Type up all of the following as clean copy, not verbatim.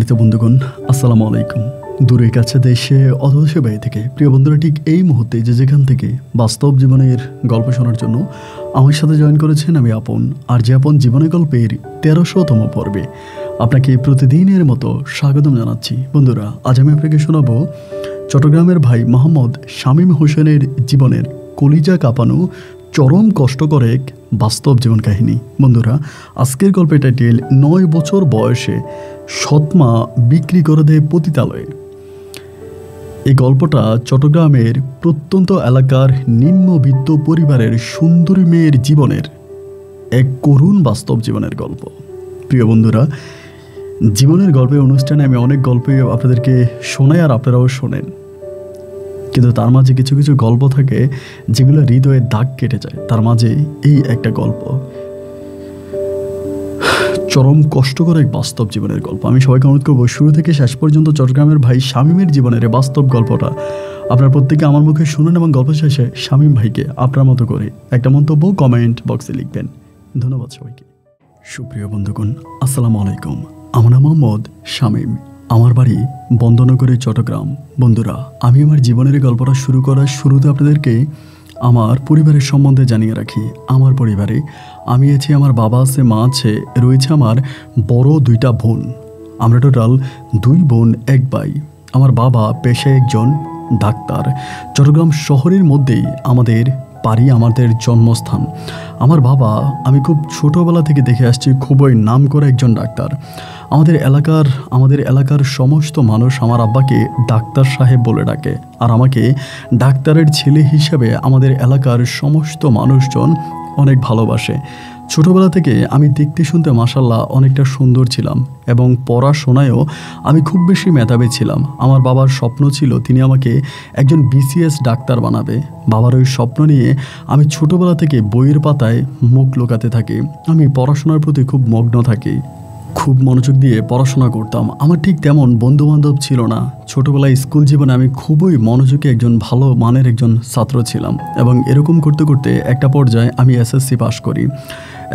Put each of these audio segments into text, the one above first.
সম্মানিত বন্ধুগণ, আসসালামু আলাইকুম। দূরে কাছে দেশে অথবা বাইরে থেকে প্রিয় বন্ধুরা, ঠিক এই মুহূর্তে যে যেখান থেকে বাস্তব জীবনের গল্প শোনার জন্য আমার সাথে জয়েন করেছেন, আমি আপন। আর যে আপন জীবনের গল্পের 1300তম পর্বে আপনাকে প্রতিদিনের মতো স্বাগতম জানাচ্ছি। বন্ধুরা, আজ আমি আপনাকে শোনাবো চট্টগ্রামের ভাই মোহাম্মদ শামীম হোসেনের জীবনের কলিজা কাঁপানো চরম কষ্টকর এক বাস্তব জীবন কাহিনী। বন্ধুরা, আজকের গল্পের টাইটেল 9 বছর বয়সে সৎমা বিক্রি করে দেয় পতিতালয়ে। এই গল্পটা চট্টগ্রামের প্রত্যন্ত এলাকার নিম্নবিত্ত পরিবারের সুন্দরী মেয়ের জীবনের এক করুণ বাস্তব জীবনের গল্প। প্রিয় বন্ধুরা, জীবনের গল্পের অনুষ্ঠানে আমি অনেক গল্পই আপনাদেরকে শোনাই, আর আপনারাও শোনেন, কিন্তু তার মাঝে কিছু কিছু গল্প থাকে যেগুলো হৃদয়ে দাগ কেটে যায়। তার মাঝে এই একটা গল্প, চরম কষ্টকর এক বাস্তব জীবনের গল্প। আমি সবাইকে অনুরোধ করবো শুরু থেকে শেষ পর্যন্ত চট্টগ্রামের ভাই শামীমের জীবনের এই বাস্তব গল্পটা আপনার প্রত্যেকে আমার মুখে শুনুন, এবং গল্প শেষে শামীম ভাইকে আপনার মতো করে একটা মন্তব্য কমেন্ট বক্সে লিখবেন। ধন্যবাদ সবাইকে। সুপ্রিয় বন্ধুগণ, আসসালামু আলাইকুম। আমার নাম মোহাম্মদ শামীম, আমার বাড়ি বন্দনগরে, চট্টগ্রাম। বন্ধুরা, আমি আমার জীবনের গল্পটা শুরু করার শুরুতে আপনাদেরকে আমার পরিবারের সম্বন্ধে জানিয়ে রাখি। আমার পরিবারে আমি আছি, আমার বাবা আছে, মা আছে, রয়েছে আমার বড় 2টা বোন। আমরা টোটাল 2 বোন 1 ভাই। আমার বাবা পেশায় একজন ডাক্তার। চট্টগ্রাম শহরের মধ্যেই আমাদের বাড়ি, আমাদের জন্মস্থান। আমার বাবা, আমি খুব ছোটোবেলা থেকে দেখে আসছি, খুবই নাম করা একজন ডাক্তার। আমাদের এলাকার সমস্ত মানুষ আমার আব্বাকে ডাক্তার সাহেব বলে ডাকে, আর আমাকে ডাক্তারের ছেলে হিসেবে আমাদের এলাকার সমস্ত মানুষজন অনেক ভালোবাসে। ছোটোবেলা থেকে আমি দেখতে শুনতে মাশাআল্লাহ অনেকটা সুন্দর ছিলাম, এবং পড়াশোনায়ও আমি খুব বেশি মেধাবী ছিলাম। আমার বাবার স্বপ্ন ছিল তিনি আমাকে একজন BCS ডাক্তার বানাবে। বাবার ওই স্বপ্ন নিয়ে আমি ছোটোবেলা থেকে বইয়ের পাতায় মুখ লুকাতে থাকি। আমি পড়াশোনার প্রতি খুব মগ্ন থাকি, খুব মনোযোগ দিয়ে পড়াশোনা করতাম। আমার ঠিক তেমন বন্ধুবান্ধব ছিল না। ছোটোবেলায় স্কুল জীবনে আমি খুবই মনোযোগী একজন ভালো মানের একজন ছাত্র ছিলাম, এবং এরকম করতে করতে একটা পর্যায়ে আমি SSC পাস করি,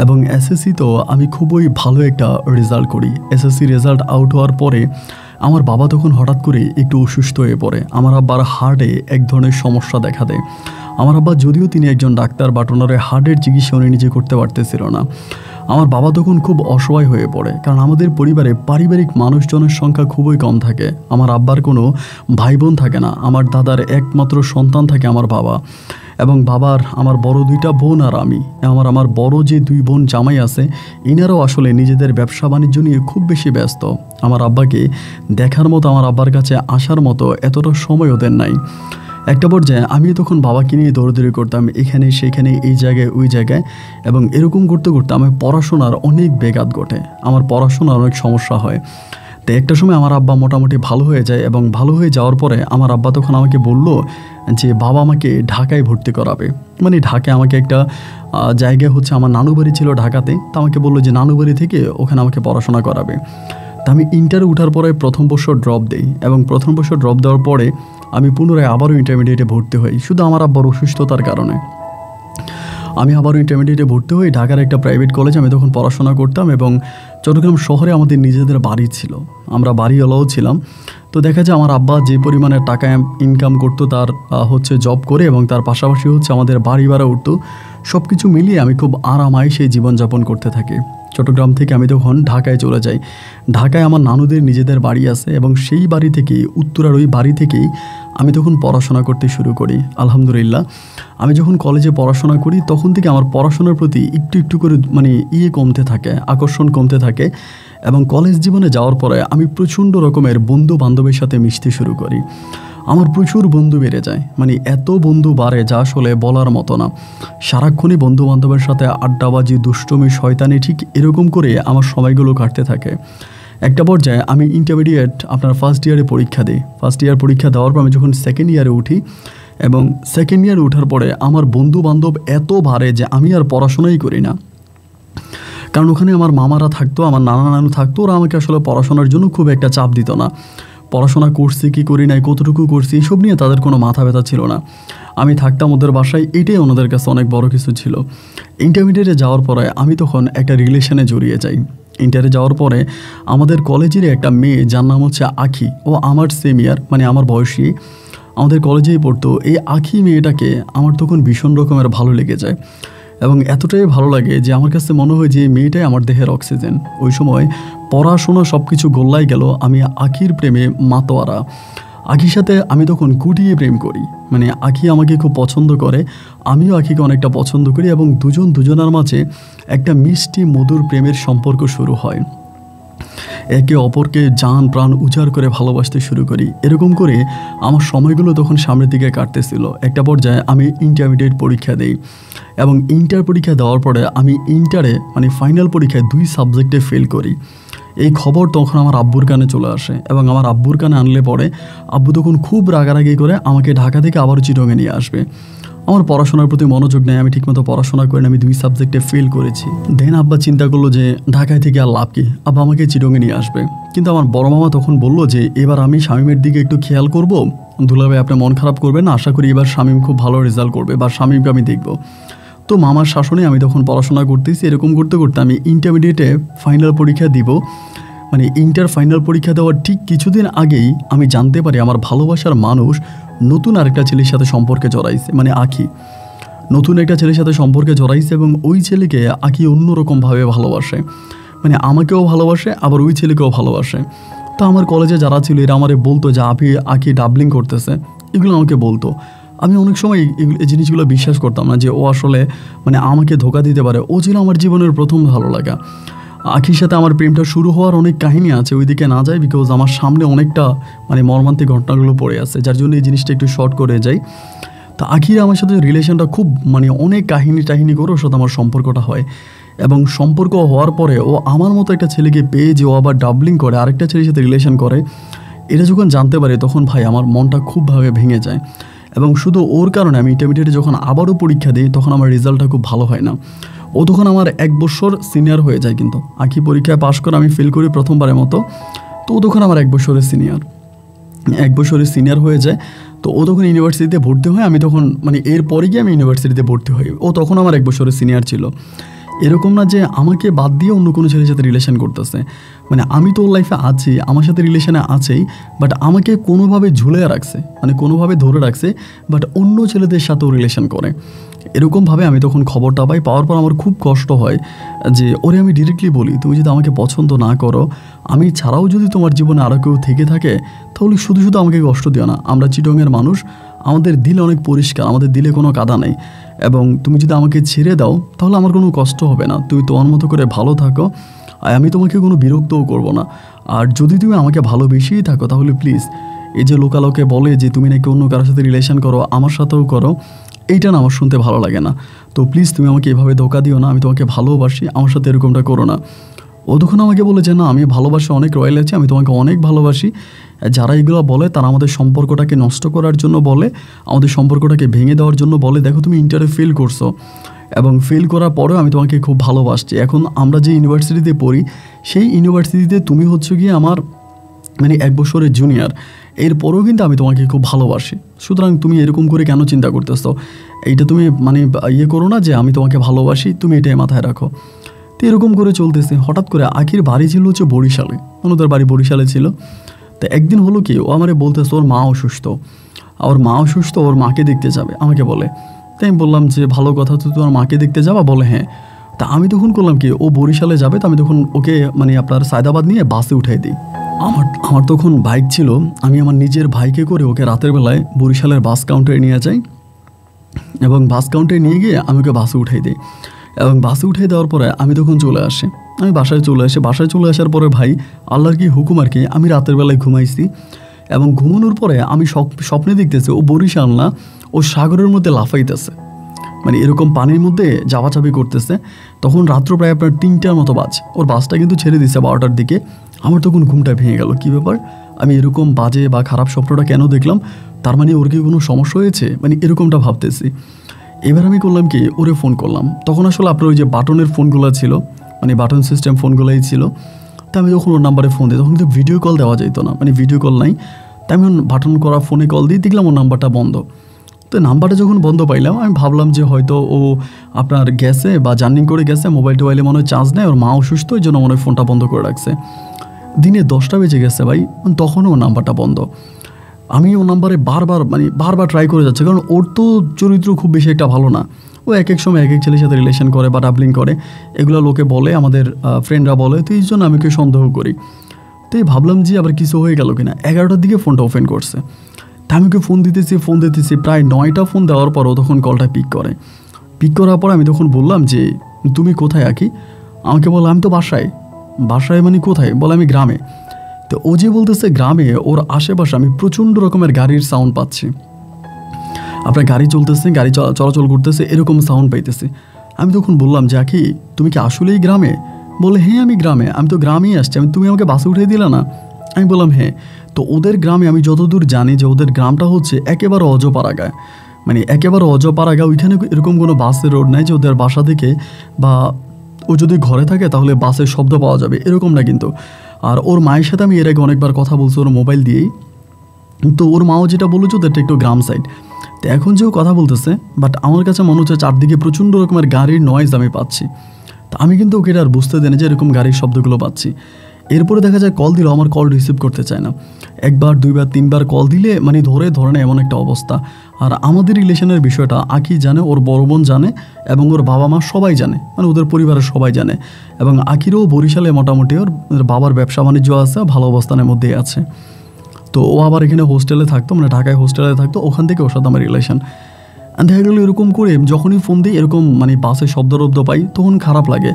এবং SSC তো আমি খুবই ভালো একটা রেজাল্ট করি। SSC রেজাল্ট আউট হওয়ার পরে আমার বাবা তখন হঠাৎ করে একটু অসুস্থ হয়ে পড়ে। আমার আব্বার হার্টে এক ধরনের সমস্যা দেখা দেয়। আমার আব্বা যদিও তিনি একজন ডাক্তার, বাট ওনার হার্টের চিকিৎসা উনি নিজে করতে পারতেছিল না। আমার বাবা তখন খুব অসহায় হয়ে পড়ে, কারণ আমাদের পরিবারে পারিবারিক মানুষজনের সংখ্যা খুবই কম থাকে। আমার আব্বার কোনো ভাই বোন থাকে না। আমার দাদার একমাত্র সন্তান থাকে আমার বাবা, এবং বাবার আমার বড় 2টা বোন আর আমি। আমার বড় যে 2 বোন জামাই আছে, ইনারাও আসলে নিজেদের ব্যবসা বাণিজ্য নিয়ে খুব বেশি ব্যস্ত। আমার আব্বাকে দেখার মতো, আমার আব্বার কাছে আসার মতো এতটা সময় ওদের নাই। একটা পর্যায়ে আমি তখন বাবাকে নিয়ে দৌড়দৌড়ি করতাম এখানে সেখানে, এই জায়গায় ওই জায়গায়, এবং এরকম করতে করতে আমার পড়াশোনার অনেক ব্যাঘাত ঘটে। আমার পড়াশোনার অনেক সমস্যা হয়। তো একটা সময় আমার আব্বা মোটামুটি ভালো হয়ে যায়, এবং ভালো হয়ে যাওয়ার পরে আমার আব্বা তখন আমাকে বলল যে বাবা আমাকে ঢাকায় ভর্তি করাবে। মানে ঢাকায় আমাকে একটা জায়গায় হচ্ছে, আমার নানু বাড়ি ছিল ঢাকাতে, তো আমাকে বললো যে নানু বাড়ি থেকে ওখানে আমাকে পড়াশোনা করাবে। তা আমি ইন্টারে ওঠার পরে প্রথম বর্ষ ড্রপ দিই, এবং প্রথম বর্ষ ড্রপ দেওয়ার পরে আমি পুনরায় আবারও ইন্টারমিডিয়েটে ভর্তি হই। শুধু আমার আব্বার অসুস্থতার কারণে আমি আবারও ইন্টারমিডিয়েটে ভর্তি হই ঢাকার একটা প্রাইভেট কলেজে। আমি তখন পড়াশোনা করতাম, এবং চট্টগ্রাম শহরে আমাদের নিজেদের বাড়ি ছিল, আমরা বাড়িওয়ালাও ছিলাম। তো দেখা যায় আমার আব্বা যে পরিমাণে টাকা ইনকাম করতো, তার হচ্ছে জব করে, এবং তার পাশাপাশি হচ্ছে আমাদের বাড়ি ভাড়া উঠতো। সব কিছু মিলিয়ে আমি খুব আরামায় সেই জীবনযাপন করতে থাকি। চট্টগ্রাম থেকে আমি তখন ঢাকায় চলে যাই। ঢাকায় আমার নানুদের নিজেদের বাড়ি আছে, এবং সেই বাড়ি থেকেই, উত্তরার ওই বাড়ি থেকেই আমি তখন পড়াশোনা করতে শুরু করি। আলহামদুলিল্লাহ, আমি যখন কলেজে পড়াশোনা করি তখন থেকে আমার পড়াশোনার প্রতি একটু একটু করে কমতে থাকে, আকর্ষণ কমতে থাকে। এবং কলেজ জীবনে যাওয়ার পরে আমি প্রচণ্ড রকমের বন্ধু বান্ধবের সাথে মিশতে শুরু করি। আমার প্রচুর বন্ধু বেড়ে যায়, এত বন্ধু বাড়ে যা আসলে বলার মতো না। সারাক্ষণই বন্ধু বান্ধবের সাথে আড্ডাবাজি, দুষ্টুমি, শয়তানি, ঠিক এরকম করে আমার সময়গুলো কাটতে থাকে। একটা পর্যায়ে আমি ইন্টারমিডিয়েট ফার্স্ট ইয়ারে পরীক্ষা দিই। ফার্স্ট ইয়ার পরীক্ষা দেওয়ার পর আমি যখন সেকেন্ড ইয়ারে উঠি, এবং সেকেন্ড ইয়ারে ওঠার পরে আমার বন্ধু বান্ধব এত বাড়ে যে আমি আর পড়াশোনাই করি না। কারণ ওখানে আমার মামারা থাকতো, আমার নানা নানু থাকতো, ওরা আমাকে আসলে পড়াশোনার জন্য খুব একটা চাপ দিত না। পড়াশোনা করছি কি করি নাই, কতটুকু করছি, এসব নিয়ে তাদের কোনো মাথা ব্যথা ছিল না। আমি থাকতাম ওদের বাসায়, এটাই ওনাদের কাছে অনেক বড় কিছু ছিল। ইন্টারমিডিয়েটে যাওয়ার পরে আমি তখন একটা রিলেশনে জড়িয়ে যাই, ইন্টারে যাওয়ার পরে আমাদের কলেজের একটা মেয়ে যার নাম হচ্ছে আখি, ও আমার সেমিয়ার মানে আমার বয়সী, আমাদের কলেজেই পড়তো। এই আখি মেয়েটাকে আমার তখন ভীষণ রকমের ভালো লেগে যায় এবং এতটাই ভালো লাগে যে আমার কাছে মনে হয় যে এই মেয়েটাই আমার দেহের অক্সিজেন। ওই সময় পড়াশোনা সব কিছু গোল্লাই গেল, আমি আখির প্রেমে মাতোয়ারা। আখির সাথে আমি তখন গুটিয়ে প্রেম করি, মানে আখি আমাকে খুব পছন্দ করে, আমিও আখিকে অনেকটা পছন্দ করি এবং দুজনের মাঝে একটা মিষ্টি মধুর প্রেমের সম্পর্ক শুরু হয়। একে অপরকে জান প্রাণ উজাড় করে ভালোবাসতে শুরু করি। এরকম করে আমার সময়গুলো তখন সামনের দিকে কাটতেছিল। একটা পর্যায়ে আমি ইন্টারমিডিয়েট পরীক্ষা দিই এবং ইন্টার পরীক্ষা দেওয়ার পরে আমি ইন্টারে মানে ফাইনাল পরীক্ষায় 2 সাবজেক্টে ফেল করি। এই খবর তখন আমার আব্বুর কানে চলে আসে এবং আমার আব্বুর কানে আনলে পরে আব্বু তখন খুব রাগারাগি করে আমাকে ঢাকা থেকে আবারও চিটংয়ে নিয়ে আসবে। আমার পড়াশোনার প্রতি মনোযোগ নেই, আমি ঠিকমতো পড়াশোনা করি না, আমি 2 সাবজেক্টে ফেল করেছি। দেন আব্বা চিন্তা করলো যে ঢাকায় থেকে আর লাভ কি, আব্বা আমাকে চিটংয়ে নিয়ে আসবে। কিন্তু আমার বড় মামা তখন বলল যে এবার আমি শামীমের দিকে একটু খেয়াল করব, দুলাভাই আপনি মন খারাপ করবেন না, আশা করি এবার শামীম খুব ভালো রেজাল্ট করবে বা শামীমকে আমি দেখব। তো মামার শাসনে আমি তখন পড়াশোনা করতেছি। এরকম করতে করতে আমি ইন্টারমিডিয়েটে ফাইনাল পরীক্ষা দিব, মানে ইন্টার ফাইনাল পরীক্ষা দেওয়ার ঠিক কিছুদিন আগেই আমি জানতে পারি আমার ভালোবাসার মানুষ নতুন আরেকটা ছেলের সাথে সম্পর্কে জড়াইছে, মানে আখি নতুন একটা ছেলের সাথে সম্পর্কে জড়াইছে এবং ওই ছেলেকে আখি অন্যরকমভাবে ভালোবাসে, মানে আমাকেও ভালোবাসে আবার ওই ছেলেকেও ভালোবাসে। তো আমার কলেজে যারা ছিল এরা আমারে বলতো যে আখি ডাবলিং করতেছে, এগুলো আমাকে বলতো। আমি অনেক সময় এই জিনিসগুলো বিশ্বাস করতাম না যে ও আসলে মানে আমাকে ধোকা দিতে পারে। ও ছিল আমার জীবনের প্রথম ভালো লাগা। আখির সাথে আমার প্রেমটা শুরু হওয়ার অনেক কাহিনী আছে, ওইদিকে না যায় বিকজ আমার সামনে অনেকটা মানে মর্মান্তিক ঘটনাগুলো পড়ে আছে, যার জন্য এই জিনিসটা একটু শর্ট করে যাই। তা আখির আমার সাথে রিলেশনটা খুব মানে অনেক কাহিনী করে ওর সাথে আমার সম্পর্কটা হয় এবং সম্পর্ক হওয়ার পরে ও আমার মতো একটা ছেলেকে পেয়ে যে ও আবার ডাবলিং করে আরেকটা ছেলের সাথে রিলেশন করে, এটা যখন জানতে পারি তখন ভাই আমার মনটা খুবভাবে ভেঙে যায়। এবং শুধু ওর কারণে আমি ইন্টারমিডিয়েটে যখন আবারও পরীক্ষা দিই তখন আমার রেজাল্টটা খুব ভালো হয় না। ও তখন আমার 1 বছর সিনিয়র হয়ে যায়, কিন্তু আখি পরীক্ষায় পাশ করে আমি ফেল করি প্রথমবারের মতো। তো ও তখন আমার 1 বছরের সিনিয়র হয়ে যায়। তো ও তখন ইউনিভার্সিটিতে ভর্তি হয়, আমি তখন মানে এরপরে গিয়ে আমি ইউনিভার্সিটিতে ভর্তি হই। ও তখন আমার 1 বছরের সিনিয়র ছিল। এরকম না যে আমাকে বাদ দিয়ে অন্য কোনো ছেলের সাথে রিলেশন করতেছে, মানে আমি তো ওর লাইফে আছি, আমার সাথে রিলেশনে আছেই, বাট আমাকে কোনোভাবে ঝুলে রাখছে, মানে কোনোভাবে ধরে রাখছে, বাট অন্য ছেলেদের সাথেও রিলেশন করে। এরকমভাবে আমি তখন খবরটা পাওয়ার পর আমার খুব কষ্ট হয় যে ওরে আমি ডিরেক্টলি বলি তুমি যদি আমাকে পছন্দ না করো, আমি ছাড়াও যদি তোমার জীবনে আরও কেউ থেকে থাকে তাহলে শুধু শুধু আমাকে কষ্ট দিও না। আমরা চিটংয়ের মানুষ, আমাদের দিল অনেক পরিষ্কার, আমাদের দিলে কোনো কাদা নেই, এবং তুমি যদি আমাকে ছেড়ে দাও তাহলে আমার কোনো কষ্ট হবে না, তুমি তোমার মতো করে ভালো থাকো, আর আমি তোমাকে কোনো বিরক্তও করব না। আর যদি তুমি আমাকে ভালোবেসেই থাকো তাহলে প্লিজ এই যে লোকালোকে বলে যে তুমি নাকি অন্য কারোর সাথে রিলেশন করো, আমার সাথেও করো, এইটা না আমার শুনতে ভালো লাগে না। তো প্লিজ তুমি আমাকে এভাবে ধোকা দিও না, আমি তোমাকে ভালোবাসি, আমার সাথে এরকমটা করো না। ও তখন আমাকে বলে যে না আমি ভালোবাসি অনেক রয়্যাল আছি, আমি তোমাকে অনেক ভালোবাসি। যারা এগুলো বলে তারা আমাদের সম্পর্কটাকে নষ্ট করার জন্য বলে, আমাদের সম্পর্কটাকে ভেঙে দেওয়ার জন্য বলে। দেখো তুমি ইন্টারে ফেল করছো এবং ফেল করার পরেও আমি তোমাকে খুব ভালোবাসছি। এখন আমরা যে ইউনিভার্সিটিতে পড়ি সেই ইউনিভার্সিটিতে তুমি হচ্ছে গিয়ে আমার মানে 1 বছরের জুনিয়র, এরপরেও কিন্তু আমি তোমাকে খুব ভালোবাসি। সুতরাং তুমি এরকম করে কেন চিন্তা করতেছো? এইটা তুমি মানে করো না যে আমি তোমাকে ভালোবাসি, তুমি এটাই মাথায় রাখো। তো এরকম করে চলতেছে। হঠাৎ করে আখির বাড়ি ছিল হচ্ছে বরিশালে, ওদের বাড়ি বরিশালে ছিল। তো একদিন হলো কি ও আমারে বলতেছে ওর মা অসুস্থ, ওর মাকে দেখতে যাবে আমাকে বলে। তাই আমি বললাম যে ভালো কথা, তো তোমার মাকে দেখতে যাবা? বলে হ্যাঁ। তা আমি তখন করলাম কি ও বরিশালে যাবে, তো আমি তখন ওকে মানে আপনার সায়দাবাদ নিয়ে বাসে উঠাই দিই। আমার তখন বাইক ছিল, আমি আমার নিজের ভাইকে করে ওকে রাতের বেলায় বরিশালের বাস কাউন্টারে নিয়ে যাই এবং বাস কাউন্টারে নিয়ে গিয়ে আমি ওকে বাসে উঠাই দিই। এবং বাসে উঠিয়ে দেওয়ার পরে আমি তখন চলে আসি, আমি বাসায় চলে আসার পরে ভাই আল্লাহর কি হুকুম আর কি, আমি রাতের বেলায় ঘুমাইছি এবং ঘুমানোর পরে আমি স্বপ্নে দেখতেছি ও বরিশাল না, ও সাগরের মধ্যে লাফাইতেছে, মানে এরকম পানির মধ্যে চাপাচাপি করতেছে। তখন রাত্র প্রায় আপনার 3টার মতো বাজে, ওর বাসটা কিন্তু ছেড়ে দিছে 12টার দিকে। আমার তখন ঘুমটা ভেঙে গেল, কী ব্যাপার, আমি এরকম বাজে বা খারাপ স্বপ্নটা কেন দেখলাম, তার মানে ওর কি কোনো সমস্যা হয়েছে, মানে এরকমটা ভাবতেছি। এবার আমি করলাম কি ওরে ফোন করলাম। তখন আসলে আপনার ওই যে বাটনের ফোনগুলো ছিল, মানে বাটন সিস্টেম ফোনগুলোই ছিল। তা আমি যখন ওর নাম্বারে ফোন দিই তখন কিন্তু ভিডিও কল দেওয়া যেত না, মানে ভিডিও কল নাই। তাই আমি বাটন করা ফোনে কল দিয়ে দেখলাম ওর নাম্বারটা বন্ধ। তো তো নাম্বারটা যখন বন্ধ পাইলাম আমি ভাবলাম যে হয়তো ও আপনার গেছে বা জার্নিং করে গেছে, মোবাইল টোবাইলে মনে হয় চার্জ নেয়, ওর মা অসুস্থ, ওই জন্য মনে হয় ফোনটা বন্ধ করে রাখছে। দিনে 10টা বেজে গেছে ভাই, তখনও ওর নাম্বারটা বন্ধ। আমি ও নাম্বারে বারবার ট্রাই করে যাচ্ছে, কারণ ওর তো চরিত্র খুব বেশি একটা ভালো না। ও এক এক সময় এক এক ছেলের সাথে রিলেশন করে বা ডাবলিং করে, এগুলো লোকে বলে, আমাদের ফ্রেন্ডরা বলে, তো এই জন্য আমি ওকে সন্দেহ করি। তো এই ভাবলাম যে আবার কিছু হয়ে গেল কিনা। 11টার দিকে ফোনটা ওপেন করছে, তা আমি ওকে ফোন দিতেছি প্রায় 9টা ফোন দেওয়ার পরও তখন কলটা পিক করার পর আমি তখন বললাম যে তুমি কোথায় আঁকি? আমাকে বললো আমি তো বাসায় মানে কোথায়? বলে আমি গ্রামে। তো ও যে বলতেছে গ্রামে, ওর আশেপাশে আমি প্রচণ্ড রকমের গাড়ির সাউন্ড পাচ্ছি। আপনার গাড়ি চলতেছে, গাড়ি চলাচল করতেছে, এরকম সাউন্ড পাইতেছি। আমি তখন বললাম যে আঁকি তুমি কি আসলেই গ্রামে? বলে হ্যাঁ আমি গ্রামে, আমি তো গ্রামেই আসছি, তুমি আমাকে বাসে উঠিয়ে দিলা না? আমি বললাম হ্যাঁ। তো ওদের গ্রামে আমি যতদূর জানি যে ওদের গ্রামটা হচ্ছে একেবারে অজপাড়াগায়, মানে একেবারে অজপাড়াগা। ওইখানে এরকম কোনো বাসের রোড নাই যে ওদের বাসা থেকে, বা ও যদি ঘরে থাকে তাহলে বাসের শব্দ পাওয়া যাবে, এরকম না কিন্তু। আর ওর মায়ের সাথে আমি এর আগে অনেকবার কথা বলছি ওর মোবাইল দিয়েই, তো ওর মাও যেটা বলেছে ওদেরটা একটু গ্রাম সাইড। তো এখন যে ও কথা বলতেছে, বাট আমার কাছে মনে হচ্ছে চারদিকে প্রচণ্ড রকমের গাড়ির নয়েজ আমি পাচ্ছি। তো আমি কিন্তু ওকে আর বুঝতে দেন যে এরকম গাড়ির শব্দগুলো পাচ্ছি। এরপরে দেখা যায় কল দিল, আমার কল রিসিভ করতে চায় না। 1বার 2বার 3বার কল দিলে মানে ধরে না, এমন একটা অবস্থা। আর আমাদের রিলেশনের বিষয়টা আঁকি জানে, ওর বড় বোন জানে, এবং ওর বাবা মা সবাই জানে, মানে ওদের পরিবারের সবাই জানে। এবং আঁকিরও বরিশালে মোটামুটি ওর বাবার ব্যবসা বাণিজ্য আছে, ভালো অবস্থানের মধ্যেই আছে। তো ও আবার এখানে হোস্টেলে থাকতো, মানে ঢাকায় হোস্টেলে থাকতো, ওখান থেকে ওর সাথে আমার রিলেশন। দেখা গেলো এরকম করে যখনই ফোন দিই এরকম মানে বাসে শব্দ পাই, তখন খারাপ লাগে।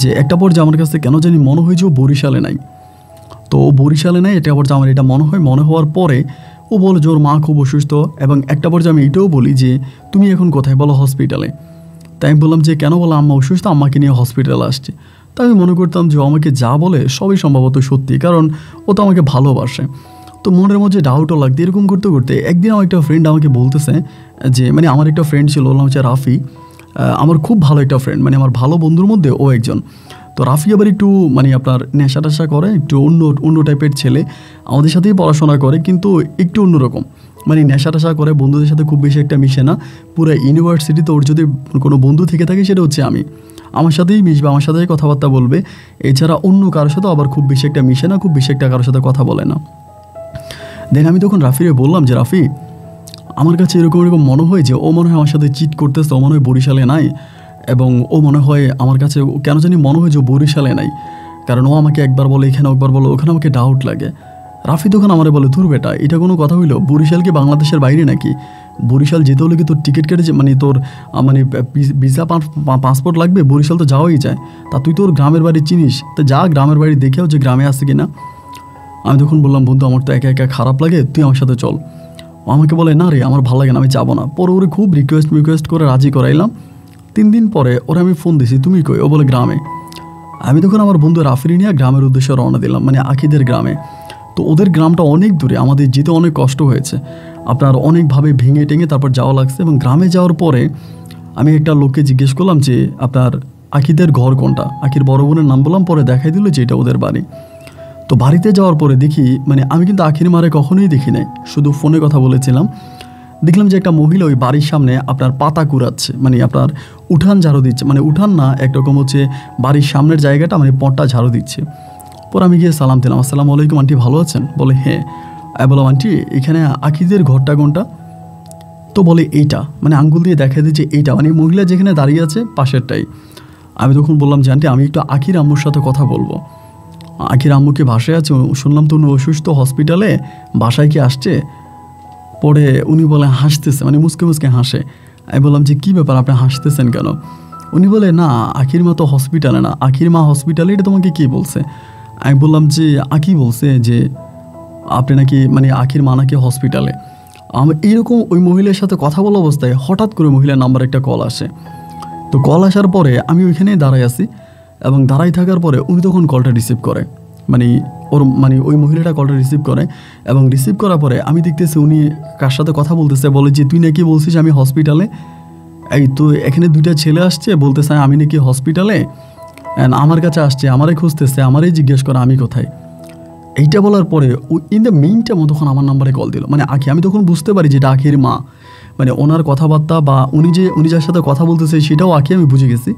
যে একটা পর্যায়ে আমার কাছে কেন জানি মনে হয় যে ও বরিশালে নাই। তো ও বরিশালে নাই, এটা পর্যায়ে আমার এটা মনে হওয়ার পরে ও বলে যে ওর মা খুব অসুস্থ, এবং একটা পর্যায়ে আমি এটাও বলি যে তুমি এখন কোথায়? বলো হসপিটালে। তাই আমি বললাম যে কেন? বলো আম্মা অসুস্থ, আম্মাকে নিয়ে হসপিটালে আসছে। তো আমি মনে করতাম যে ও আমাকে যা বলে সবই সম্ভবত সত্যি, কারণ ও তো আমাকে ভালোবাসে। তো মনের মধ্যে ডাউটও লাগতো। এরকম করতে একদিন আমার একটা ফ্রেন্ড আমাকে বলতেছে যে, মানে আমার একটা ফ্রেন্ড ছিল, ওর নাম হচ্ছে রাফি, আমার খুব ভালো একটা ফ্রেন্ড, মানে আমার ভালো বন্ধুর মধ্যে ও একজন। তো রাফি আবার একটু মানে আপনার নেশা টেশা করে, একটু অন্য টাইপের ছেলে, আমাদের সাথেই পড়াশোনা করে, কিন্তু একটু অন্যরকম, মানে নেশা টেশা করে, বন্ধুদের সাথে খুব বেশি একটা মিশে না। পুরো ইউনিভার্সিটিতে ওর যদি কোনো বন্ধু থেকে থাকে সেটা হচ্ছে আমি, আমার সাথেই মিশবে, আমার সাথেই কথাবার্তা বলবে, এছাড়া অন্য কারোর সাথে আবার খুব বেশি একটা মিশে না, খুব বেশি একটা কারোর সাথে কথা বলে না। দেন আমি তখন রাফিরে বললাম যে রাফি, আমার কাছে এরকম মনে হয় যে ও মনে হয় আমার সাথে চিট করতেছে, ও মনে হয় বরিশালে নাই, এবং ও মনে হয় আমার কাছে কেন জানি মনে হয় যে ও বরিশালে নাই, কারণ ও আমাকে একবার বলে এখানে, একবার বলো ওখানে, আমাকে ডাউট লাগে। রাফি তখন আমারে বলে ধুর বেটা, এটা কোনো কথা হইলো? বরিশাল কি বাংলাদেশের বাইরে নাকি? বরিশাল যেতে হলে কি তোর টিকিট কেটেছে, মানে তোর মানে ভিসা পাসপোর্ট লাগবে? বরিশাল তো যাওয়াই যায়। তা তুই তোর গ্রামের বাড়ি চিনিস, তো যা গ্রামের বাড়ি দেখেও যে গ্রামে আসছে কিনা। আমি তখন বললাম বন্ধু আমার তো একা একা খারাপ লাগে, তুই আমার সাথে চল। ও আমাকে বলে না রে আমার ভালো লাগে না, আমি যাবো না। পরে ওরে খুব রিকোয়েস্ট করে রাজি করাইলাম। 3 দিন পরে ওরা আমি ফোন দিছি, তুমি কই? ও বলে গ্রামে। আমি তখন আমার বন্ধু রাফিরি নিয়ে গ্রামের উদ্দেশ্যে রওনা দিলাম, মানে আঁকিদের গ্রামে। তো ওদের গ্রামটা অনেক দূরে, আমাদের যেতে অনেক কষ্ট হয়েছে, আপনার অনেকভাবে ভেঙে টেঙে তারপর যাওয়া লাগছে। এবং গ্রামে যাওয়ার পরে আমি একটা লোককে জিজ্ঞেস করলাম যে আপনার আঁকিদের ঘর কোনটা? আঁকির বড় বোনের নাম বললাম, পরে দেখাই দিল যে এটা ওদের বাড়ি। তো বাড়িতে যাওয়ার পরে দেখি, মানে আমি কিন্তু আখির মারে কখনোই দেখি নাই, শুধু ফোনে কথা বলেছিলাম। দেখলাম যে একটা মহিলা ওই বাড়ির সামনে আপনার পাতা কুড়াচ্ছে, মানে আপনার উঠান ঝাড়ু দিচ্ছে, মানে উঠান না, একরকম হচ্ছে বাড়ির সামনের জায়গাটা, মানে পটটা ঝাড়ু দিচ্ছে। পরে আমি গিয়ে সালাম দিলাম, আসসালামু আলাইকুম আন্টি, ভালো আছেন? বলে হ্যাঁ। আমি বললাম আন্টি এখানে আখিদের ঘরটা কোনটা? তো বলে এইটা, মানে আঙ্গুল দিয়ে দেখা দিচ্ছে এইটা, মানে মহিলা যেখানে দাঁড়িয়ে আছে পাশেরটাই। আমি তখন বললাম যে আন্টি আমি একটু আখির আম্মুর সাথে কথা বলবো। আখির আম্মুকে বাসায় আছে, শুনলাম তো উনি অসুস্থ হসপিটালে, বাসায় কি আসছে? পরে উনি বলে হাসতেছে, মানে মুসকে হাসে। আমি বললাম যে কী ব্যাপার, আপনি হাসতেছেন কেন? উনি বলে না আখির মা তো হসপিটালে না, আখির মা হসপিটালে, এটা তোমাকে কে বলছে? আমি বললাম যে আখি বলছে যে আপনি নাকি, মানে আখির মা নাকি হসপিটালে। আমি এইরকম ওই মহিলার সাথে কথা বলা অবস্থায় হঠাৎ করে মহিলার নাম্বার একটা কল আসে। তো কল আসার পরে আমি ওইখানেই দাঁড়াই আছি, এবং দাঁড়াই থাকার পরে উনি তখন কলটা রিসিভ করে, মানে ওই মহিলাটা কলটা রিসিভ করে। এবং রিসিভ করার পরে আমি দেখতেছি উনি কার সাথে কথা বলতেছে, বলে যে তুই নাকি বলছিস আমি হসপিটালে, এই তো এখানে 2টা ছেলে আসছে, বলতেছে আমি নাকি হসপিটালে, আমার কাছে আসছে, আমারে খুঁজতেছে, আমারই জিজ্ঞেস করে আমি কোথায়। এইটা বলার পরে ইন দ্য মেইন টাইম তখন আমার নাম্বারে কল দিল, মানে আখি। আমি তখন বুঝতে পারি যে এটা আখির মা, মানে ওনার কথাবার্তা বা উনি যার সাথে কথা বলতেছে সেটাও আঁকি আমি বুঝে গেছি।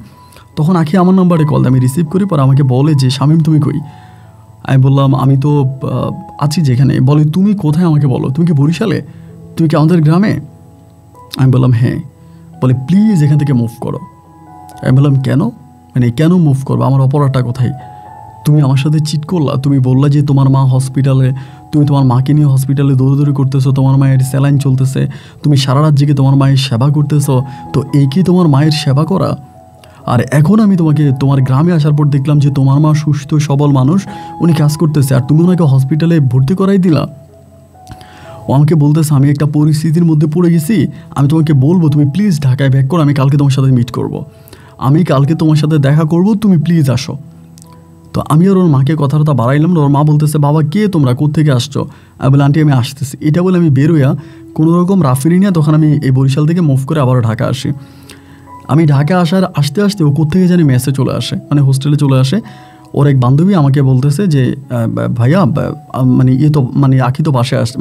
তখন আঁকি আমার নাম্বারে কল দেয়, আমি রিসিভ করি, পরে আমাকে বলে যে শামীম তুমি কই? আমি বললাম আমি তো আছি যেখানে। বলে তুমি কোথায় আমাকে বলো, তুমি কি বরিশালে, তুমি কি আমাদের গ্রামে? আমি বললাম হ্যাঁ। বলে প্লিজ এখান থেকে মুভ করো। আমি বললাম কেন, মানে কেন মুভ করবো, আমার অপরাধটা কোথায়? তুমি আমার সাথে চিট করলা, তুমি বললা যে তোমার মা হসপিটালে, তুমি তোমার মাকে নিয়ে হসপিটালে দৌড়াদৌড়ি করতেছো, তোমার মায়ের স্যালাইন চলতেছে, তুমি সারা রাত জেগে তোমার মায়ের সেবা করতেছো, তো এই কি তোমার মায়ের সেবা করা? আর এখন আমি তোমাকে তোমার গ্রামে আসার পর দেখলাম যে তোমার মা সুস্থ সবল মানুষ, উনি কাজ করতেছে, আর তুমি ওনাকে হসপিটালে ভর্তি করাই দিলা। ও আমাকে বলতেছে আমি একটা পরিস্থিতির মধ্যে পড়ে গেছি, আমি তোমাকে বলবো তুমি প্লিজ ঢাকায় ব্যাক করো, আমি কালকে তোমার সাথে মিট করব, আমি কালকে তোমার সাথে দেখা করব, তুমি প্লিজ আসো। তো আমি আর ওর মাকে কথাটা বাড়াইলাম না। ওর মা বলতেছে বাবা কে তোমরা, কোত্থেকে আসছো? আমি বলে আন্টি আমি আসতেছি। এটা বলে আমি বেরোয়া কোনো রকম রাফিরি নিয়ে তখন আমি এই বরিশাল থেকে মুভ করে আবারও ঢাকা আসি। আমি ঢাকা আসতে আসতে ও কোত্থেকে জানি মেসে চলে আসে, মানে হোস্টেলে চলে আসে। ওর এক বান্ধবী আমাকে বলতেছে যে ভাইয়া মানে তো মানে আঁকি তো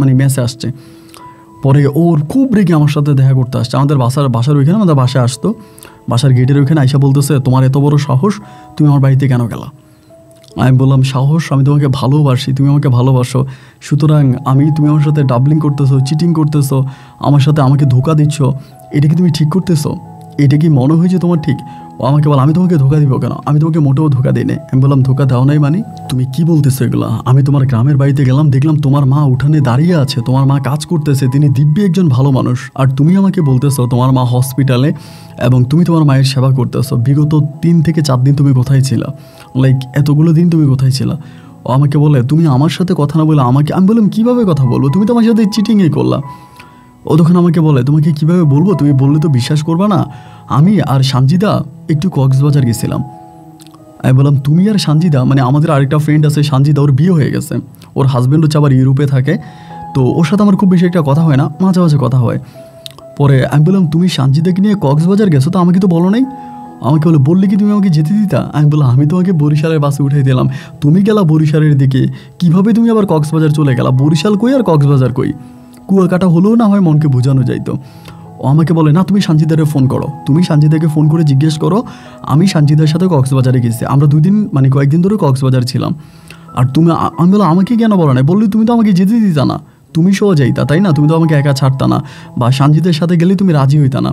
মানে মেসে আসছে। পরে ওর খুব রেগে আমার সাথে দেখা করতে আসছে, আমাদের বাসার ওইখানে, আমাদের বাসায় আসতো, বাসার গেটের ওইখানে আইসা বলতেছে তোমার এত বড় সাহস, তুমি আমার বাড়িতে কেন গেলা? আমি বললাম সাহস, আমি তোমাকে ভালোবাসি, তুমি আমাকে ভালোবাসো, সুতরাং তুমি আমার সাথে ডাবলিং করতেছো, চিটিং করতেছো, আমার সাথে আমাকে ধোকা দিচ্ছ, এটা কি তুমি ঠিক করতেছো? এটা কি মনে হয় যে তোমার ঠিক? ও আমাকে বলে আমি তোমাকে ধোকা দিব কেন, আমি তোমাকে মোটেও ধোকা দিই না। আমি বললাম ধোকা দাও নাই মানে? তুমি কি বলতেছো এগুলা? আমি তোমার গ্রামের বাড়িতে গেলাম, দেখলাম তোমার মা উঠানে দাঁড়িয়ে আছে, তোমার মা কাজ করতেছে, তিনি দিব্যি একজন ভালো মানুষ, আর তুমি আমাকে বলতেছো তোমার মা হসপিটালে এবং তুমি তোমার মায়ের সেবা করতেছো। বিগত 3 থেকে 4 দিন তুমি কোথায় ছিলা? লাইক এতগুলো দিন তুমি কোথায় ছিলা? ও আমাকে বলে তুমি আমার সাথে কথা না বলে আমাকে। আমি বললাম কীভাবে কথা বলবো, তুমি তো আমার সাথে চিটিংই করলা। ও তখন আমাকে বলে তোমাকে কীভাবে বলবো, তুমি বললে তো বিশ্বাস করবা না, আমি আর সানজিদা একটু কক্সবাজার গেছিলাম। আমি বললাম তুমি আর সানজিদা, মানে আমাদের আরেকটা ফ্রেন্ড আছে সানজিদা, ওর বিয়ে হয়ে গেছে, ওর হাজব্যান্ড হচ্ছে আবার ইউরোপে থাকে, তো ওর সাথে আমার খুব বেশি একটা কথা হয় না, মাঝে মাঝে কথা হয়। পরে আমি বললাম তুমি সানজিদাকে নিয়ে কক্সবাজার গেছো, তো আমাকে তো বলো নাই। আমাকে বললে কি তুমি আমাকে যেতে দিতা? আমি বললাম আমি তোমাকে বরিশালের বাসে উঠাই দিলাম, তুমি গেলা বরিশালের দিকে, কিভাবে তুমি আবার কক্সবাজার চলে গেলা? বরিশাল কই আর কক্সবাজার কই? কুয়াকাটা হলেও না হয় মনকে বোঝানো যাইতো। ও আমাকে বলে না তুমি সানজিদারে ফোন করো, তুমি সানজিদাকে ফোন করে জিজ্ঞেস করো, আমি সানজিদার সাথে কক্সবাজারে গেছি, আমরা 2 দিন মানে কয়েকদিন ধরে কক্সবাজার ছিলাম, আর তুমি। আমি বললাম আমাকে কেন বলো না? বললি তুমি তো আমাকে যেতে দিতা না, তুমি সহ যাইতা তাই না, তুমি তো আমাকে একা ছাড়তা না, বা সানজিদের সাথে গেলে তুমি রাজি হইতা না,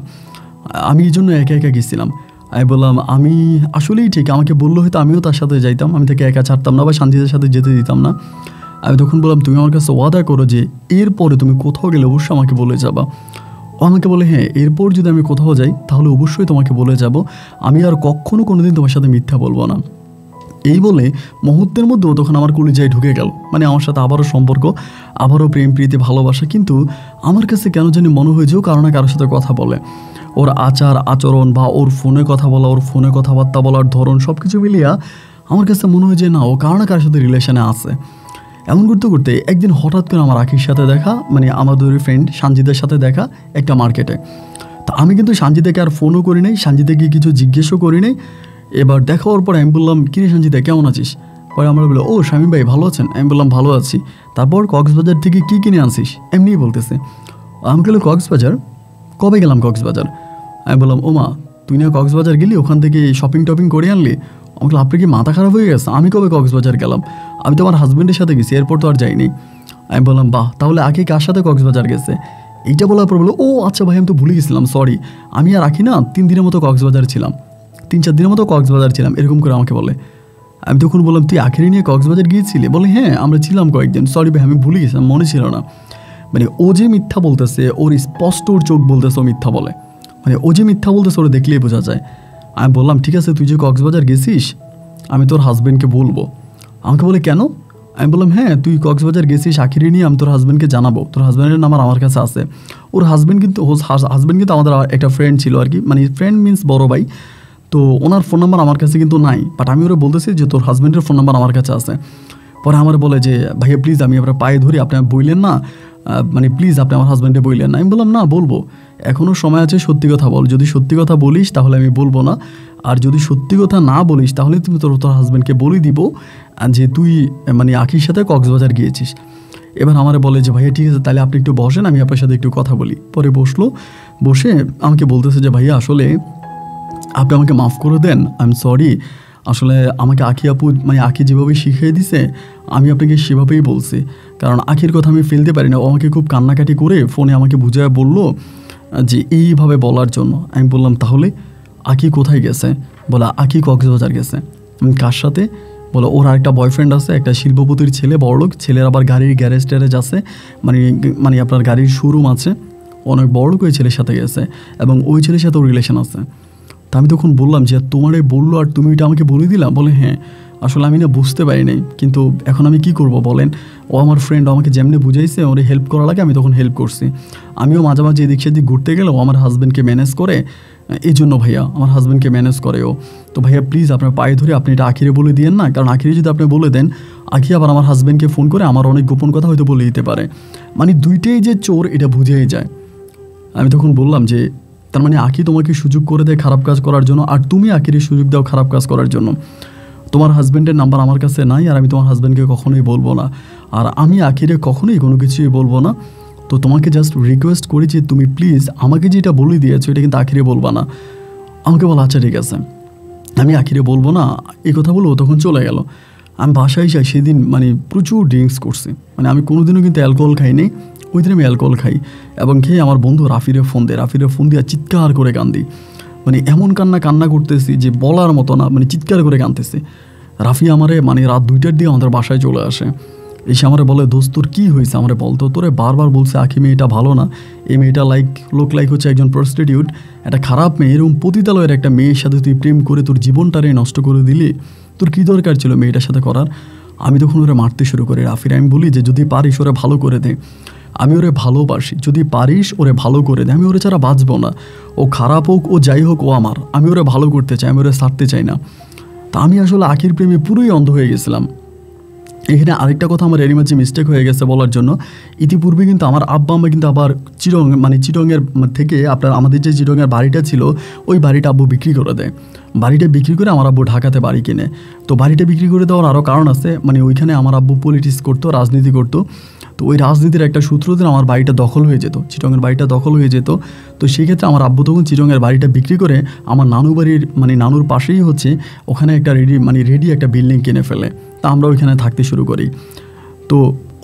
আমি এই জন্য একা একা গেছিলাম। আমি বললাম আমি আসলেই ঠিক, আমাকে বললো হয়তো আমিও তার সাথে যাইতাম, আমি তাকে একা ছাড়তাম না বা সানজিদের সাথে যেতে দিতাম না। আমি তখন বললাম তুমি আমার কাছে ওয়াদা করো যে এরপরে তুমি কোথাও গেলে অবশ্যই আমাকে বলে যাবা। ও আমাকে বলে হ্যাঁ, এরপর যদি আমি কোথাও যাই তাহলে অবশ্যই তোমাকে বলে যাব, আমি আর কখনো কোনোদিন তোমার সাথে মিথ্যা বলবো না। এই বলে মুহূর্তের মধ্যেও তখন আমার কলিজায় ঢুকে গেল, মানে আমার সাথে আবারও সম্পর্ক, আবারও প্রেম প্রীতি ভালোবাসা। কিন্তু আমার কাছে কেন জানি মনে হয় যে ও কারো না কারোর সাথে কথা বলে, ওর আচার আচরণ বা ওর ফোনে কথা বলা, ওর ফোনে কথাবার্তা বলার ধরন সব কিছু মিলিয়া আমার কাছে মনে হয় যে না, ও কারো না কারোর সাথে রিলেশনে আছে। এমন করতে করতে একদিন হঠাৎ করে আমার আখির সাথে দেখা, মানে আমাদের ফ্রেন্ড সানজিদের সাথে দেখা একটা মার্কেটে। তো আমি কিন্তু সানজিদাকে আর ফোনও করি নাই, সানজিদাকে কিছু জিজ্ঞেসও করি নাই। এবার দেখা হওয়ার পর আমি বললাম কিরে সানজিদা কেমন আছিস? পরে আমরা বললো ও শামীম ভাই ভালো আছেন? আমি বললাম ভালো আছি। তারপর কক্সবাজার থেকে কী কিনে আনছিস এমনিই বলতেছে। আমি বললাম কক্সবাজার? কবে গেলাম কক্সবাজার? আমি বললাম ও মা তুই না কক্সবাজার গেলি, ওখান থেকে শপিং টপিং করে আনলি? আমাকে আপনার কি মাথা খারাপ হয়ে গেছে? আমি কবে কক্সবাজার গেলাম? আমি তো আমার হাজব্যান্ডের সাথে গেছি, এরপর তো আর যাইনি। আমি বললাম বাহ, তাহলে আগে কার সাথে কক্সবাজার গেছে? এইটা বলার পর বললো ও আচ্ছা ভাই আমি তো ভুলে গেছিলাম, সরি, আমি আর আঁকি না 3 দিনের মতো কক্সবাজার ছিলাম, 3-4 দিনের মতো কক্সবাজার ছিলাম, এরকম করে আমাকে বলে। আমি তখন বললাম তুই আখেরি নিয়ে কক্সবাজার গিয়েছিলি? বলে হ্যাঁ আমরা ছিলাম কয়েকদিন, সরি ভাই আমি ভুলে গেছিলাম, মনে ছিল না। মানে ও যে মিথ্যা বলতেছে, ওর স্পষ্ট ওর চোখ বলতেছে ও মিথ্যা বলে, মানে ও যে মিথ্যা বলতেছে ওরা দেখলেই বোঝা যায়। আমি বললাম ঠিক আছে তুই যে কক্সবাজার গেছিস আমি তোর হাজব্যান্ডকে বলবো। আমাকে বলে কেন? আমি বললাম হ্যাঁ তুই কক্সবাজার গেছিস আখিরি নিয়ে, আমি তোর হাজব্যান্ডকে জানাবো, তোর হাজব্যান্ডের নাম্বার আমার কাছে আছে। ওর হাজব্যান্ড কিন্তু আমাদের একটা ফ্রেন্ড ছিল আর কি, মানে ফ্রেন্ড মিন্স বড় ভাই, তো ওনার ফোন নাম্বার আমার কাছে কিন্তু নাই, বাট আমি ওরা বলতেছি যে তোর হাজব্যান্ডের ফোন নাম্বার আমার কাছে আছে। পরে আমার বলে যে ভাইয়া প্লিজ আমি আপনার পায়ে ধরি, আপনি বললেন না, মানে প্লিজ আপনি আমার হাজব্যান্ডে বললেন না। আমি বললাম না বলবো, এখনও সময় আছে, সত্যি কথা বল, যদি সত্যি কথা বলিস তাহলে আমি বলবো না, আর যদি সত্যি কথা না বলিস তাহলে তুমি তোর হাজব্যান্ডকে বলে দিব যে তুই মানে আখির সাথে কক্সবাজার গিয়েছিস। এবার আমারে বলে যে ভাইয়া ঠিক আছে তাহলে আপনি একটু বসেন, আমি আপনার সাথে একটু কথা বলি। পরে বসলো, বসে আমাকে বলতেছে যে ভাইয়া আসলে আপনি আমাকে মাফ করে দেন, আই এম সরি, আসলে আমাকে আঁখি আপু মানে আঁখি যেভাবে শিখিয়ে দিছে আমি আপনাকে সেভাবেই বলছি, কারণ আঁখির কথা আমি ফেলতে পারি না। ও আমাকে খুব কান্নাকাটি করে ফোনে আমাকে বুঝায় বললো যে এইভাবে বলার জন্য। আমি বললাম তাহলে আঁখি কোথায় গেছে? বলে আঁখি কক্সবাজার গেছে। কার সাথে? বলে ওর আরেকটা বয়ফ্রেন্ড আছে, একটা শিল্পপতির ছেলে, বড়লোক ছেলের, আবার গাড়ির গ্যারেজ ট্যারেজ আছে, মানে মানে আপনার গাড়ির শোরুম আছে, অনেক বড়লোক ওই ছেলের সাথে গেছে এবং ওই ছেলের সাথেও রিলেশন আছে। তা আমি তখন বললাম যে তোমারে বললো আর তুমি এটা আমাকে বলে দিলাম? বলে হ্যাঁ, আসলে আমি না বুঝতে পারি নাই, কিন্তু এখন আমি কি করব বলেন? ও আমার ফ্রেন্ড, আমাকে যেমনি বুঝাইছে ওরে হেল্প করা লাগে আমি তখন হেল্প করছি। আমিও মাঝে মাঝে এদিক সেদিক ঘুরতে গেলেও আমার হাজব্যান্ডকে ম্যানেজ করে, এই জন্য ভাইয়া আমার হাজব্যান্ডকে ম্যানেজ করে ও। তো ভাইয়া প্লিজ আপনার পায়ে ধরে আপনি এটা আখিরে বলে দিয়েন না, কারণ আখিরে যদি আপনি বলে দেন আখি আবার আমার হাজব্যান্ডকে ফোন করে আমার অনেক গোপন কথা হয়তো বলে দিতে পারে, মানে দুইটাই যে চোর এটা বুঝেই যায়। আমি তখন বললাম যে তার মানে আঁখি তোমাকে সুযোগ করে দেয় খারাপ কাজ করার জন্য, আর তুমি আঁখিরে সুযোগ দাও খারাপ কাজ করার জন্য। তোমার হাজব্যান্ডের নাম্বার আমার কাছে নাই, আর আমি তোমার হাজব্যান্ডকে কখনোই বলবো না, আর আমি আঁখিরে কখনোই কোনো কিছুই বলবো না। তো তোমাকে জাস্ট রিকোয়েস্ট করি যে তুমি প্লিজ আমাকে যেটা বলে দিয়েছো এটা কিন্তু আঁখিরে বলবা না। আমাকে বলো আচ্ছা ঠিক আছে, আমি আঁখিরে বলবো না, এই কথা বলবো। তখন চলে গেল। আমি বাসায় যাই, সেদিন মানে প্রচুর ড্রিঙ্কস করছি, মানে আমি কোনোদিনও কিন্তু অ্যালকোহল খাইনি, ওই দিন আমি অ্যালকোহল খাই। এবং খেয়ে আমার বন্ধু রাফিরে ফোন দেয়, রাফিরে ফোন দিয়ে চিৎকার করে কান্দি, মানে এমন কান্না করতেছি যে বলার মতো না, মানে চিৎকার করে কাঁদতেছি। রাফি আমারে মানে রাত 2টার দিকে আমাদের বাসায় চলে আসে, এসে আমারে বলে দোস্ত তোর কী হয়েছে আমারে বলতো, তোরে বারবার বলছে আঁখি মেয়েটা ভালো না, এই মেয়েটা লোক হচ্ছে একজন প্রস্টিটিউট, একটা খারাপ মেয়ে, এরকম পতিতালয়ের একটা মেয়ের সাথে তুই প্রেম করে তোর জীবনটারে নষ্ট করে দিলি, তোর কী দরকার ছিল মেয়েটার সাথে করার? আমি তখন ওরা মারতে শুরু করি রাফির। আমি বলি যে যদি পারিস ওরা ভালো করে দে, আমি ওরে ভালোবাসি, যদি পারিস ওরে ভালো করে দে, আমি ওরে ছাড়া বাঁচবো না, ও খারাপ হোক ও যাই হোক ও আমার, আমি ওরে ভালো করতে চাই, আমি ওরে ছাড়তে চাই না। তা আমি আসলে আঁখির প্রেমে পুরোই অন্ধ হয়ে গেছিলাম। এখানে আরেকটা কথা আমার এরই মাঝে মিস্টেক হয়ে গেছে বলার জন্য, ইতিপূর্বে কিন্তু আমার আব্বা আম্মা কিন্তু আবার চিটংয়ের থেকে আপনার আমাদের যে চিটংয়ের বাড়িটা ছিল ওই বাড়িটা আব্বু বিক্রি করে দেয়। বাড়িটা বিক্রি করে আমার আব্বু ঢাকাতে বাড়ি কিনে। তো বাড়িটা বিক্রি করে দেওয়ার আরও কারণ আছে, মানে ওইখানে আমার আব্বু পলিটিক্স করতো, রাজনীতি করতো। তো ওই রাজনীতির একটা সূত্র দিয়ে আমার বাড়িটা দখল হয়ে যেত, চিটংয়ের বাড়িটা দখল হয়ে যেত। তো সেক্ষেত্রে আমার আব্বু তখন চিটংয়ের বাড়িটা বিক্রি করে আমার নানু বাড়ির মানে নানুর পাশেই হচ্ছে ওখানে একটা রেডি একটা বিল্ডিং কিনে ফেলে। তা আমরা ওইখানে থাকতে শুরু করি। তো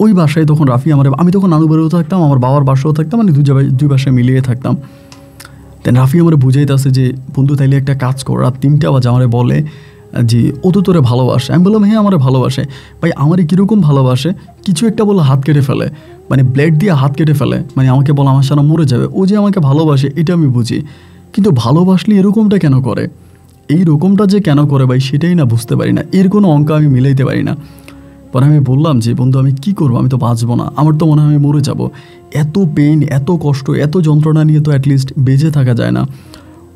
ওই বাসায় তখন রাফি আমি তখন নানু বাড়িও থাকতাম, আমার বাবার বাসাও থাকতাম, মানে দুই বাসায় মিলিয়ে থাকতাম। দেন রাফি আমার বুঝাইতেছে যে বন্ধু তাইলে একটা কাজ কর, রাত 3টা বাজে আমারে বলে যে ও তো তোরে ভালোবাসে। আমি বললাম হ্যাঁ আমারে ভালোবাসে। ভাই আমারে কীরকম ভালোবাসে, কিছু একটা বলে হাত কেটে ফেলে, মানে ব্লেড দিয়ে হাত কেটে ফেলে, মানে আমাকে বলে আমার সারা মরে যাবে। ও যে আমাকে ভালোবাসে এটা আমি বুঝি, কিন্তু ভালোবাসলে এরকমটা কেন করে, এই রকমটা যে কেন করে ভাই সেটাই না বুঝতে পারি না, এর কোনো অঙ্ক আমি মিলাইতে পারি না। পরে আমি বললাম যে বন্ধু আমি কি করবো, আমি তো বাঁচবো না, আমার তো মনে হয় আমি মরে যাব, এত পেইন এত কষ্ট এত যন্ত্রণা নিয়ে তো অ্যাটলিস্ট বেঁচে থাকা যায় না।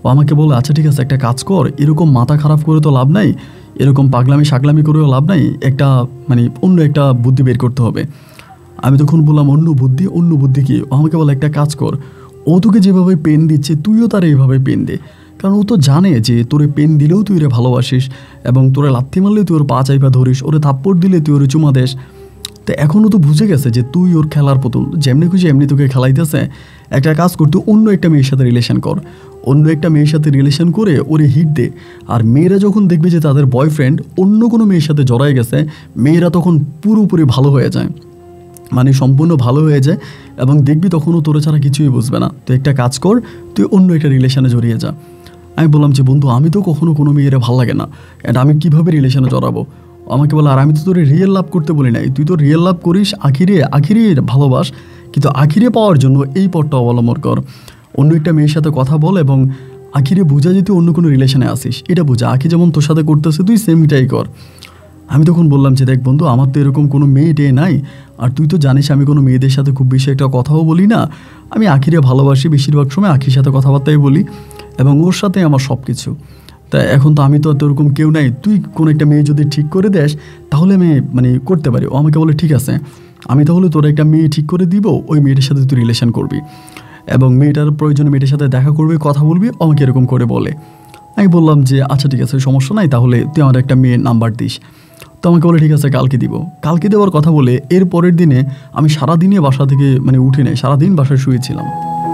ও আমাকে বলে আচ্ছা ঠিক আছে একটা কাজ কর, এরকম মাথা খারাপ করে তো লাভ নাই, এরকম পাগলামি সাগলামি করেও লাভ নাই, একটা মানে অন্য একটা বুদ্ধি বের করতে হবে। আমি তখন বললাম অন্য বুদ্ধি কি? ও আমাকে বলে একটা কাজ কর, ও তোকে যেভাবে পেন দিচ্ছে তুইও তার এইভাবে পেন দে, কারণ ও তো জানে যে তোরে পেন দিলেও তুই ওরে ভালোবাসিস, এবং তোরে লাথি মারলেও তুই ওর পা চাইপা ধরিস, ওরে থাপ্পড় দিলে তুই ওরে চুমা দেস। তো এখনও তো বুঝে গেছে যে তুই ওর খেলার পুতুল, যেমনি খুশি এমনি তোকে খেলাইতেছে। একটা কাজ কর, তুই অন্য একটা মেয়ের সাথে রিলেশন কর, অন্য একটা মেয়ের সাথে রিলেশন করে ওরে হিট দে। আর মেয়েরা যখন দেখবে যে তাদের বয়ফ্রেন্ড অন্য কোনো মেয়ের সাথে জড়াই গেছে, মেয়েরা তখন পুরোপুরি ভালো হয়ে যায়, মানে সম্পূর্ণ ভালো হয়ে যায়, এবং দেখবি তখনও তোরে ছাড়া কিছুই বুঝবে না। তুই একটা কাজ কর, তুই অন্য একটা রিলেশনে জড়িয়ে যা। আমি বললাম যে বন্ধু আমি তো কখনো কোনো মেয়েরা ভালো লাগে না, এটা আমি কীভাবে রিলেশনে জড়াবো? আমাকে বলে আর আমি তো তোর রিয়েল লাভ করতে বলি নাই, তুই তো রিয়েল লাভ করিস, আখিরে ভালোবাস, কিন্তু আখিরে পাওয়ার জন্য এই পথটা অবলম্বন কর, অন্য একটা মেয়ের সাথে কথা বল, এবং আখিরে বোঝা যে তুই অন্য কোনো রিলেশনে আসিস, এটা বোঝা, আখি যেমন তোর সাথে করতেছে তুই সেমটাই কর। আমি তখন বললাম যে দেখ বন্ধু আমার তো এরকম কোনো মেয়ে নাই, আর তুই তো জানিস আমি কোনো মেয়েদের সাথে খুব বেশি একটা কথাও বলি না, আমি আখিরে ভালোবাসি, বেশিরভাগ সময় আখির সাথে কথাবার্তাই বলি, এবং ওর সাথে আমার সব কিছু। তা এখন তো আমি তো এরকম কেউ নাই, তুই কোনো একটা মেয়ে যদি ঠিক করে দেস তাহলে আমি মানে করতে পারি। ও আমাকে বলে ঠিক আছে, আমি তাহলে তোর একটা মেয়ে ঠিক করে দিব, ওই মেয়েটার সাথে তুই রিলেশন করবি, এবং মেয়েটার প্রয়োজনে মেয়েটার সাথে দেখা করবি, কথা বলবি, আমাকে এরকম করে বলে। আমি বললাম যে আচ্ছা ঠিক আছে সমস্যা নাই, তাহলে তুই আমার একটা মেয়ের নাম্বার দিস। তো আমাকে বলে ঠিক আছে কালকে দিব। কালকে দেওয়ার কথা বলে এর পরের দিনে আমি সারাদিনই বাসা থেকে উঠি নাই, সারাদিন বাসায় শুয়েছিলাম,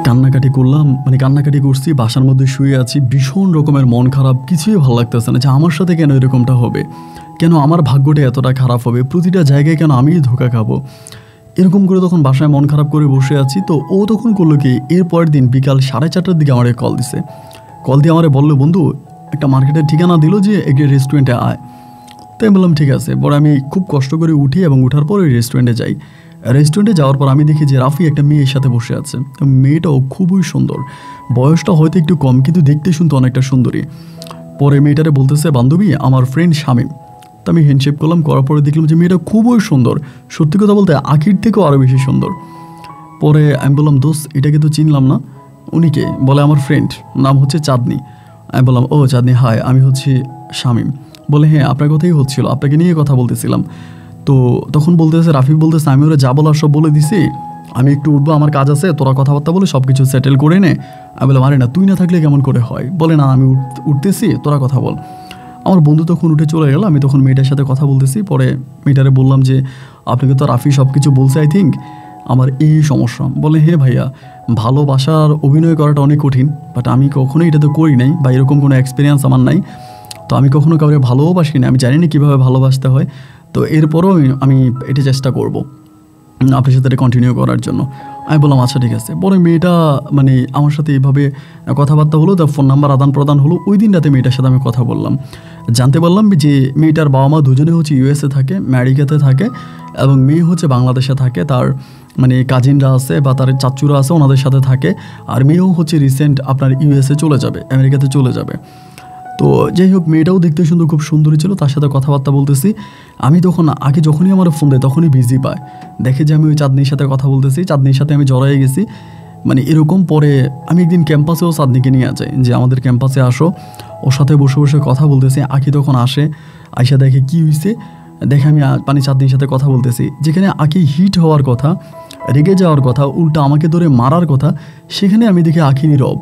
কান্নাকাটি করলাম, কান্নাকাটি করছি, বাসার মধ্যে শুয়ে আছি, ভীষণ রকমের মন খারাপ, কিছুই ভালো লাগতেছে না যে আমার সাথে কেন এরকমটা হবে, কেন আমার ভাগ্যটা এতটা খারাপ হবে, প্রতিটা জায়গায় কেন আমিই ধোঁকা খাবো, এরকম করে তখন বাসায় মন খারাপ করে বসে আছি। তো ও তখন করলো কি, এর পরের দিন বিকাল 4:30টার দিকে আমাকে কল দিছে। কল দিয়ে আমারে বললো বন্ধু একটা মার্কেটের ঠিকানা দিল যে একটা রেস্টুরেন্টে আয়। তো আমি বললাম ঠিক আছে। পরে আমি খুব কষ্ট করে উঠি এবং উঠার পর ওই রেস্টুরেন্টে যাই। রেস্টুরেন্টে যাওয়ার পর আমি দেখি যে রাফি একটা মেয়ের সাথে বসে আছে। মেয়েটাও খুবই সুন্দর, বয়সটা হয়তো একটু কম কিন্তু দেখতে শুনতে অনেকটা সুন্দরী। পরে মেয়েটারে বলতেছে বান্ধবী আমার ফ্রেন্ড শামীম। তো আমি হ্যান্ডশেক করলাম, করার পরে দেখলাম যে মেয়েটা খুবই সুন্দর, সত্যি কথা বলতে আখির থেকেও আরও বেশি সুন্দর। পরে আমি বললাম দোস্ত এটাকে তো চিনলাম না। উনিকে বলে আমার ফ্রেন্ড, নাম হচ্ছে চাঁদনি। আমি বললাম ও চাঁদনি হাই, আমি হচ্ছি শামীম। বলে হ্যাঁ আপনার কথাই হচ্ছিল, আপনাকে নিয়ে কথা বলতেছিলাম। তো তখন বলতেছে রাফি বলতেছে আমি ওরা যা বলার সব বলে দিছি, আমি একটু উঠবো, আমার কাজ আছে, তোরা কথাবার্তা বলে সব কিছু সেটেল করে নে। আমি বললাম আরে না তুই না থাকলে কেমন করে হয়। বলে না আমি উঠতেছি, তোরা কথা বল। আমার বন্ধু তখন উঠে চলে গেল, আমি তখন মেয়েটার সাথে কথা বলতেছি। পরে মেয়েটারে বললাম যে আপনাকে তো রাফি সব কিছু বলছে, আই থিঙ্ক আমার এই সমস্যা। বলে হ্যাঁ ভাইয়া, ভালোবাসার অভিনয় করাটা অনেক কঠিন, বাট আমি কখনোই এটা তো করি নাই বা এরকম কোনো এক্সপিরিয়েন্স আমার নাই। তো আমি কখনো কাউকে ভালোবাসি না, আমি জানি না কীভাবে ভালোবাসতে হয়। তো এরপরও আমি এটা চেষ্টা করব আপনার সাথে এটা কন্টিনিউ করার জন্য। আমি বললাম আচ্ছা ঠিক আছে। পরে মেয়েটা আমার সাথে এইভাবে কথাবার্তা হলো, তার ফোন নাম্বার আদান প্রদান হলো। ওই দিন রাতে মেয়েটার সাথে আমি কথা বললাম, জানতে পারলাম যে মেয়েটার বাবা মা দুজনে হচ্ছে ইউএসএ থাকে, আমেরিকাতে থাকে, এবং মেয়ে হচ্ছে বাংলাদেশে থাকে। তার কাজিনরা আছে বা তার চাচুরা আছে, ওনাদের সাথে থাকে। আর মেয়েও হচ্ছে রিসেন্ট আপনার ইউএসএ চলে যাবে, আমেরিকাতে চলে যাবে। তো যাই হোক মেয়েটাও দেখতে সুন্দর, খুব সুন্দরী ছিল। তার সাথে কথাবার্তা বলতেছি। আমি তখন আগে যখনই আমার ফোন দেয় তখনই বিজি পায়, দেখে যে আমি ওই চাঁদনির সাথে কথা বলতেছি, চাঁদনির সাথে আমি জড়াই গেছি। এরকম পরে আমি একদিন ক্যাম্পাসেও চাঁদনিকে নিয়ে যাই যে আমাদের ক্যাম্পাসে আসো, ওর সাথে বসে বসে কথা বলতেছি। আঁকি তখন আসে, আইসা দেখে কী হয়েছে, দেখে আমি চাঁদনির সাথে কথা বলতেছি। যেখানে আঁকি হিট হওয়ার কথা, রেগে যাওয়ার কথা, উল্টা আমাকে ধরে মারার কথা, সেখানে আমি দেখি আঁকি নীরব,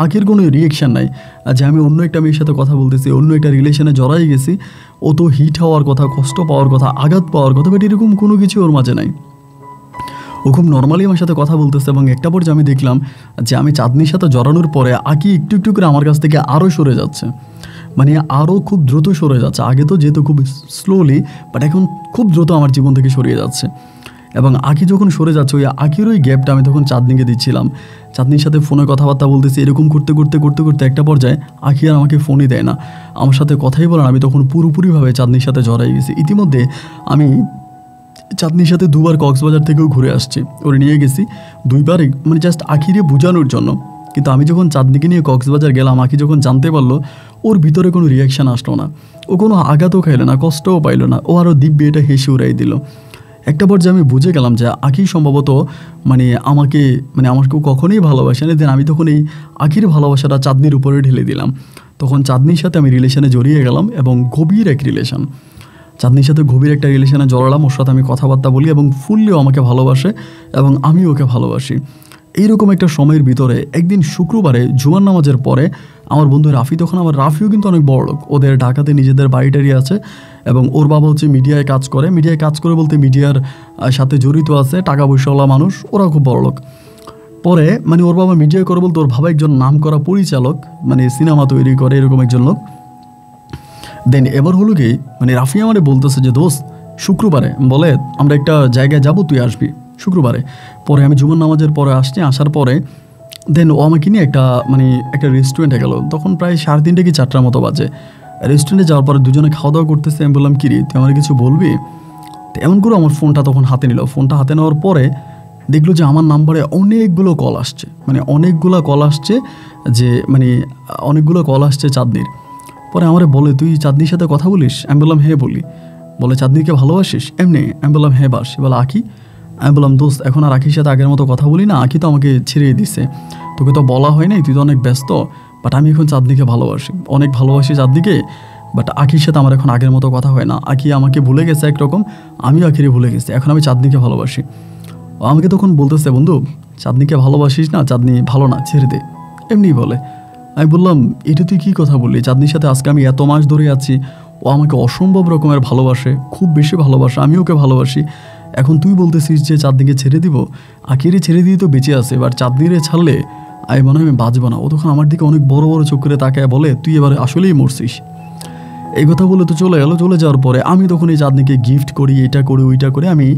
আঁকির কোনো রিয়েকশান নাই। যে আমি অন্য একটা মেয়ের সাথে কথা বলতেছি, অন্য একটা রিলেশনে জড়াই গেছি, ও তো হিট হওয়ার কথা, কষ্ট পাওয়ার কথা, আঘাত পাওয়ার কথা, বাট এরকম কোনো কিছু ওর মাঝে নাই। ও খুব নর্মালি আমার সাথে কথা বলতেছে। এবং একটা পর্যায়ে আমি দেখলাম যে আমি চাঁদনির সাথে জড়ানোর পরে আঁকি একটু একটু করে আমার কাছ থেকে আরও সরে যাচ্ছে, আরও খুব দ্রুত সরে যাচ্ছে। আগে তো যেহেতু খুব স্লোলি, বাট এখন খুব দ্রুত আমার জীবন থেকে সরিয়ে যাচ্ছে। এবং আঁকি যখন সরে যাচ্ছে, ওই আঁকির ওই গ্যাপটা আমি তখন চাঁদনিকে দিচ্ছিলাম। চাঁদনির সাথে ফোনে কথাবার্তা বলতেছি, এরকম করতে করতে করতে করতে একটা পর্যায়ে আঁকি আর আমাকে ফোনই দেয় না, আমার সাথে কথাই বলেন। আমি তখন পুরোপুরিভাবে চাঁদনির সাথে জড়াই গেছি। ইতিমধ্যে আমি চাঁদনির সাথে 2বার কক্সবাজার থেকেও ঘুরে আসছি, ওরে নিয়ে গেছি 2বার, জাস্ট আঁকিরে বোঝানোর জন্য। কিন্তু আমি যখন চাঁদনিকে নিয়ে কক্সবাজার গেলাম, আঁকি যখন জানতে পারলো, ওর ভিতরে কোনো রিয়াকশান আসলো না, ও কোনো আঘাতও খাইলো না, কষ্টও পাইলো না, ও আরও দিব্যে এটা হেসে উড়াই দিল। একটা পর্যায়ে আমি বুঝে গেলাম যে আঁকি সম্ভবত আমাকেও কখনোই ভালোবাসে না। দেন আমি তখন এই আঁকির ভালোবাসাটা চাঁদনির উপরে ঢেলে দিলাম। তখন চাঁদনির সাথে আমি রিলেশনে জড়িয়ে গেলাম, এবং গভীর এক রিলেশন, চাঁদনির সাথে গভীর একটা রিলেশনে জড়ালাম। ওর সাথে আমি কথাবার্তা বলি এবং ফুললিও আমাকে ভালোবাসে এবং আমি ওকে ভালোবাসি। এইরকম একটা সময়ের ভিতরে একদিন শুক্রবারে জুমার নামাজের পরে আমার বন্ধু রাফি, তখন আমার রাফিও কিন্তু অনেক বড় লোক, ওদের ঢাকাতে নিজেদের বাড়িটারি আছে, এবং ওর বাবা হচ্ছে মিডিয়ায় কাজ করে। মিডিয়ায় কাজ করে বলতে মিডিয়ার সাথে জড়িত আছে, টাকা পয়সাওয়ালা মানুষ, ওরা খুব বড় লোক। পরে ওর বাবা মিডিয়ায় করে বলতে ওর বাবা একজন নাম করা পরিচালক, সিনেমা তৈরি করে, এরকম একজন লোক। দেন এবার হলো কি রাফি আমারে বলতেছে যে দোস্ত শুক্রবারে বলে আমরা একটা জায়গায় যাব, তুই আসবি শুক্রবারে। পরে আমি জুমার নামাজের পরে আসছি, আসার পরে দেন ও আমাকে নিয়ে একটা রেস্টুরেন্টে গেল। তখন প্রায় 3:30 কি 4টার মতো বাজে। রেস্টুরেন্টে যাওয়ার পরে দুজনে খাওয়া দাওয়া করতেছে। আমি বললাম কিরে তুই আমার কিছু বলবি? তো এমন করে আমার ফোনটা তখন হাতে নিল। ফোনটা হাতে নেওয়ার পরে দেখলো যে আমার নাম্বারে অনেকগুলো কল আসছে, অনেকগুলো কল আসছে, যে অনেকগুলো কল আসছে চাঁদনির। পরে আমারে বলে তুই চাঁদনির সাথে কথা বলিস? আমি বললাম হ্যাঁ বলি। বলে চাঁদনিকে ভালোবাসিস? এমনি। আমি বললাম হ্যাঁ বাসি। বলে আঁকি? আমি বললাম দোস্ত এখন আর আঁকির সাথে আগের মতো কথা বলি না, আঁকি তো আমাকে ছেড়ে দিছে, তোকে তো বলা হয় নাই, তুই তো অনেক ব্যস্ত, বাট আমি এখন চাঁদনিকে ভালোবাসি, অনেক ভালোবাসি চাঁদনিকে, বাট আঁকির সাথে আমার এখন আগের মতো কথা হয় না। আঁকি আমাকে ভুলে গেছে একরকম, আমিও আঁকিরে ভুলে গেছি, এখন আমি চাঁদনিকে ভালোবাসি। আমাকে তখন বলতেছে বন্ধু চাঁদনিকে ভালোবাসিস না, চাঁদনি ভালো না, ছেড়ে দে, এমনি বলে। আমি বললাম এটা তুই কী কথা বললি? চাঁদনির সাথে আজকে আমি এত মাস ধরে আছি, ও ও আমাকে অসম্ভব রকমের ভালোবাসে, খুব বেশি ভালোবাসে, আমি ওকে ভালোবাসি। এখন তুই বলতেছিস যে চাঁদনিকে ছেড়ে দিব? আখিরে ছেড়ে দিয়ে তো বেঁচে আছে, এবার চাঁদনিরে ছাড়লে আমি মনে হয় আমি বাঁচবো না। ও তখন আমার দিকে অনেক বড় বড় চোখ করে তাকায় বলে, তুই এবার আসলেই মরছিস। এই কথা বলে তো চলে গেল। চলে যাওয়ার পরে আমি তখন এই চাঁদনিকে গিফট করি, এটা করি ওইটা করে আমি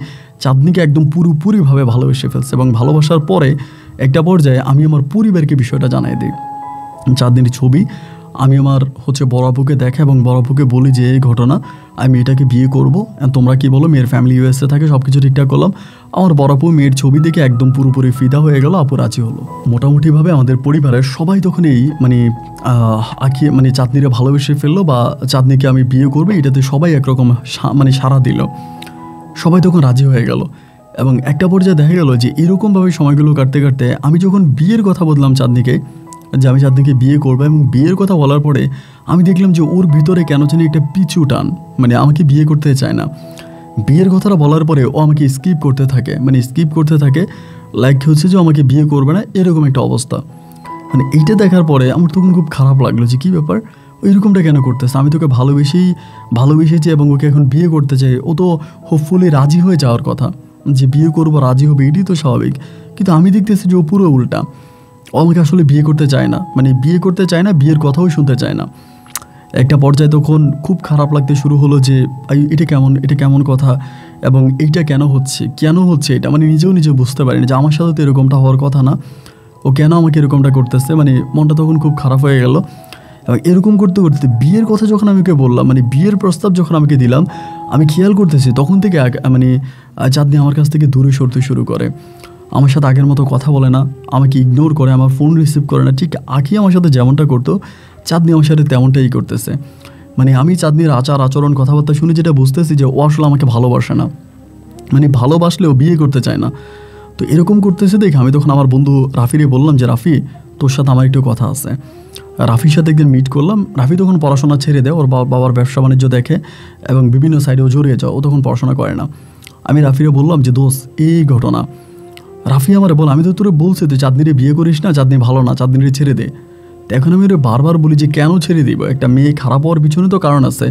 চাঁদনিকে একদম পুরোপুরিভাবে ভালোবেসে ফেলছি। এবং ভালোবাসার পরে একটা পর্যায়ে আমি আমার পরিবারকে বিষয়টা জানাই দিই। চাঁদনির ছবি আমি আমার বড় আপুকে দেখা এবং বড় আপুকে বলি যে এই ঘটনা, আমি মেয়েটাকে বিয়ে করবো, তোমরা কি বলো? মেয়ের ফ্যামিলি ইউএসএ থাকে, সব কিছু ঠিকঠাক করলাম। আমার বড় আপু মেয়ের ছবি দেখে একদম পুরোপুরি ফিদা হয়ে গেল, আপু রাজি হলো। মোটামুটিভাবে আমাদের পরিবারের সবাই তখন এই চাঁদনিরে ভালোবেসে ফেললো, বা চাঁদনিকে আমি বিয়ে করবো এটাতে সবাই একরকম সাড়া দিল, সবাই তখন রাজি হয়ে গেল। এবং একটা পর্যায়ে দেখা গেল যে এরকমভাবে সময়গুলো কাটতে কাটতে আমি যখন বিয়ের কথা বললাম চাঁদনিকে, যে আমি চাঁদনিকে বিয়ে করবো, এবং বিয়ের কথা বলার পরে আমি দেখলাম যে ওর ভিতরে কেন জানি একটা পিছু টান, আমাকে বিয়ে করতে চায় না। বিয়ের কথাটা বলার পরে ও আমাকে স্কিপ করতে থাকে, লাইক যে আমাকে বিয়ে করবে না, এরকম একটা অবস্থা। এইটা দেখার পরে আমার তখন খুব খারাপ লাগলো যে কী ব্যাপার, এরকমটা কেন করতেছে? আমি তোকে ভালোবেসেছি এবং ওকে এখন বিয়ে করতে চাই। ও তো হোপফুলি রাজি হয়ে যাওয়ার কথা, যে বিয়ে করবো, রাজি হবে, এটাই তো স্বাভাবিক। কিন্তু আমি দেখতেছি যে ও পুরো উল্টা, ও আমাকে আসলে বিয়ে করতে চায় না, বিয়ের কথাও শুনতে চায় না। একটা পর্যায়ে তখন খুব খারাপ লাগতে শুরু হলো যে এটা কেমন কথা, এবং এইটা কেন হচ্ছে এটা নিজেও বুঝতে পারিনি যে আমার সাথে তো এরকমটা হওয়ার কথা না, ও কেন আমাকে এরকমটা করতেছে। মনটা তখন খুব খারাপ হয়ে গেল। এবং এরকম করতে করতে বিয়ের কথা যখন আমি ওকে বললাম, বিয়ের প্রস্তাব যখন আমাকে দিলাম, আমি খেয়াল করতেছি তখন থেকে চাঁদনি আমার কাছ থেকে দূরে সরতে শুরু করে। আমার সাথে আগের মতো কথা বলে না, আমাকে ইগনোর করে, আমার ফোন রিসিভ করে না। ঠিক আঁকি আমার সাথে যেমনটা করতো, চাঁদনি আমার সাথে তেমনটাই করতেছে। আমি চাঁদনির আচরণ কথাবার্তা শুনে যেটা বুঝতেছি যে ও আসলে আমাকে ভালোবাসে না, ভালোবাসলেও বিয়ে করতে চায় না। তো এরকম করতেছে দেখে আমি তখন আমার বন্ধু রাফিরে বললাম যে রাফি, তোর সাথে আমার একটু কথা আছে। রাফির সাথে একদিন মিট করলাম। রাফি তখন পড়াশোনা ছেড়ে দেয়, ওর বাবার ব্যবসা বাণিজ্য দেখে এবং বিভিন্ন সাইডেও জড়িয়ে যাও, ও তখন পড়াশোনা করে না। আমি রাফিরে বললাম যে দোস্ত, এই ঘটনা। রাফি আমার বল, আমি তো তোরে বলছি তুই চাঁদনিরে বিয়ে করিস না, চাঁদনি ভালো না, চাঁদনিরে ছেড়ে দে। তো এখন আমি ওরে বারবার বলি যে কেন ছেড়ে দিব? একটা মেয়ে খারাপ হওয়ার পিছনে তো কারণ আছে,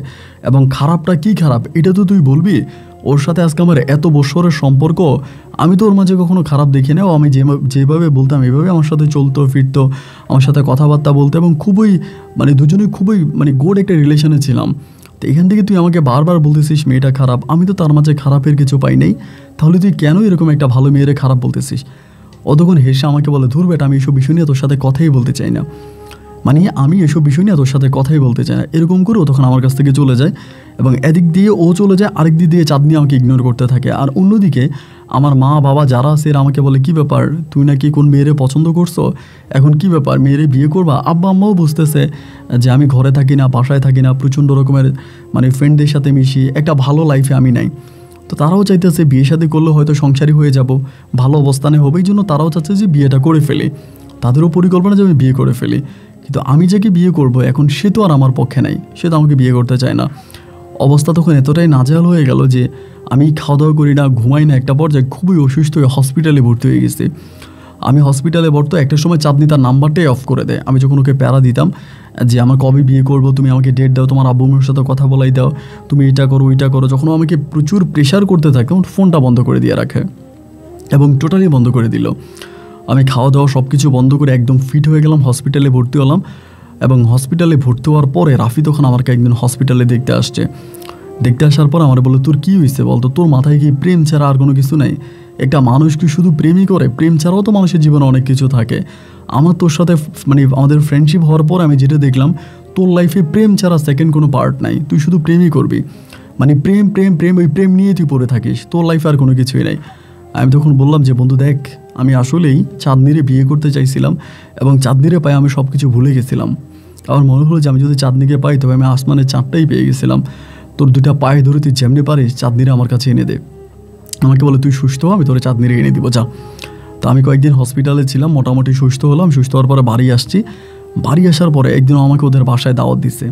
এবং খারাপটা কি খারাপ এটা তো তুই বলবি। ওর সাথে আজকে আমার এত বছরের সম্পর্ক, আমি তো ওর মাঝে কখনো খারাপ দেখি না। ও আমি যেভাবে বলতাম এইভাবে আমার সাথে চলতো ফিরতো, আমার সাথে কথাবার্তা বলতো, এবং খুবই দুজনেই খুবই গুড একটা রিলেশনে ছিলাম। তো এখান থেকে তুই আমাকে বারবার বলতেছিস মেয়েটা খারাপ, আমি তো তার মাঝে খারাপের কিছু পাই নাই, তাহলে তুই কেন এরকম একটা ভালো মেয়েরে খারাপ বলতেছিস? ও তখন হেসে আমাকে বলে, ধুর বেটা, আমি এইসব বিষয় নিয়ে তোর সাথে কথাই বলতে চাই না, এরকম করে ও তখন আমার কাছ থেকে চলে যায়। এবং এদিক দিয়ে ও চলে যায়, আরেক দিক দিয়ে চাঁদনি আমাকে ইগনোর করতে থাকে। আর অন্যদিকে আমার মা বাবা যারা আছে এরা আমাকে বলে, কী ব্যাপার, তুই নাকি কোন মেয়েরে পছন্দ করছো, এখন কি ব্যাপার, মেয়েরে বিয়ে করবা? আব্বা আম্মাও বুঝতেছে যে আমি ঘরে থাকি না, বাসায় থাকি না, প্রচণ্ড রকমের ফ্রেন্ডদের সাথে মিশি, একটা ভালো লাইফে আমি নাই। তো তারাও চাইতেছে বিয়ে শাদী করলে হয়তো সংসারী হয়ে যাব, ভালো অবস্থানে হবে, এই জন্য তারাও চাচ্ছে যে বিয়েটা করে ফেলে। তাদেরও পরিকল্পনা যে আমি বিয়ে করে ফেলি। কিন্তু আমি যাকে বিয়ে করব এখন সে তো আর আমার পক্ষে নাই, সে তো আমাকে বিয়ে করতে চায় না। অবস্থা তখন এতটাই নাজেহাল হয়ে গেল যে আমি খাওয়া দাওয়া করি না, ঘুমাই না। একটা পর্যায়ে খুবই অসুস্থ হয়ে হসপিটালে ভর্তি হয়ে গেছি। আমি হসপিটালে একটা সময় চাঁদনি তার নাম্বারটাই অফ করে দেয়। আমি যখন ওকে প্যারা দিতাম যে আমার কবে বিয়ে করবো, তুমি আমাকে ডেট দাও, তোমার আব্বুর সাথে কথা বলাই দাও, তুমি এটা করো ওইটা করো, যখন আমাকে প্রচুর প্রেশার করতে থাকে তখন ফোনটা বন্ধ করে দিয়ে রাখে এবং টোটালি বন্ধ করে দিল। আমি খাওয়া দাওয়া সব কিছু বন্ধ করে একদম ফিট হয়ে গেলাম, হসপিটালে ভর্তি হলাম। এবং হসপিটালে ভর্তি হওয়ার পরে রাফি তখন আমাকে একদিন হসপিটালে দেখতে আসার পর আমার বলে, তোর কী হয়েছে বলতো, তোর মাথায় কি প্রেম ছাড়া আর কোনো কিছু নেই? একটা মানুষ কি শুধু প্রেমই করে? প্রেম ছাড়াও তো মানুষের জীবনে অনেক কিছু থাকে। আমার তোর সাথে আমাদের ফ্রেন্ডশিপ হওয়ার পর আমি যেটা দেখলাম, তোর লাইফে প্রেম ছাড়া সেকেন্ড কোনো পার্ট নাই, তুই শুধু প্রেমই করবি, প্রেম প্রেম প্রেম, ওই প্রেম নিয়ে তুই পড়ে থাকিস, তোর লাইফে আর কোনো কিছুই নাই। আমি তখন বললাম যে বন্ধু দেখ, আমি আসলেই চাঁদনিরে বিয়ে করতে চাইছিলাম এবং চাঁদনিরে পাই আমি সব কিছু ভুলে গেছিলাম। আমার মনে হলো যে আমি যদি চাঁদনিকে পাই তবে আমি আসমানের চাঁদটাই পেয়ে গেছিলাম। তোর দুটা পায়ে ধরে তুই যেমনি পারিস চাঁদনিরে আমার কাছে এনে দে। আমাকে বলে, তুই সুস্থ হ, আমি তোরে চাঁদনিরে এনে দিব, যা। তো আমি কয়েকদিন হসপিটালে ছিলাম, মোটামুটি সুস্থ হলাম। সুস্থ হওয়ার পরে বাড়ি আসছি। বাড়ি আসার পরে একদিন আমাকে ওদের বাসায় দাওয়াত দিছে।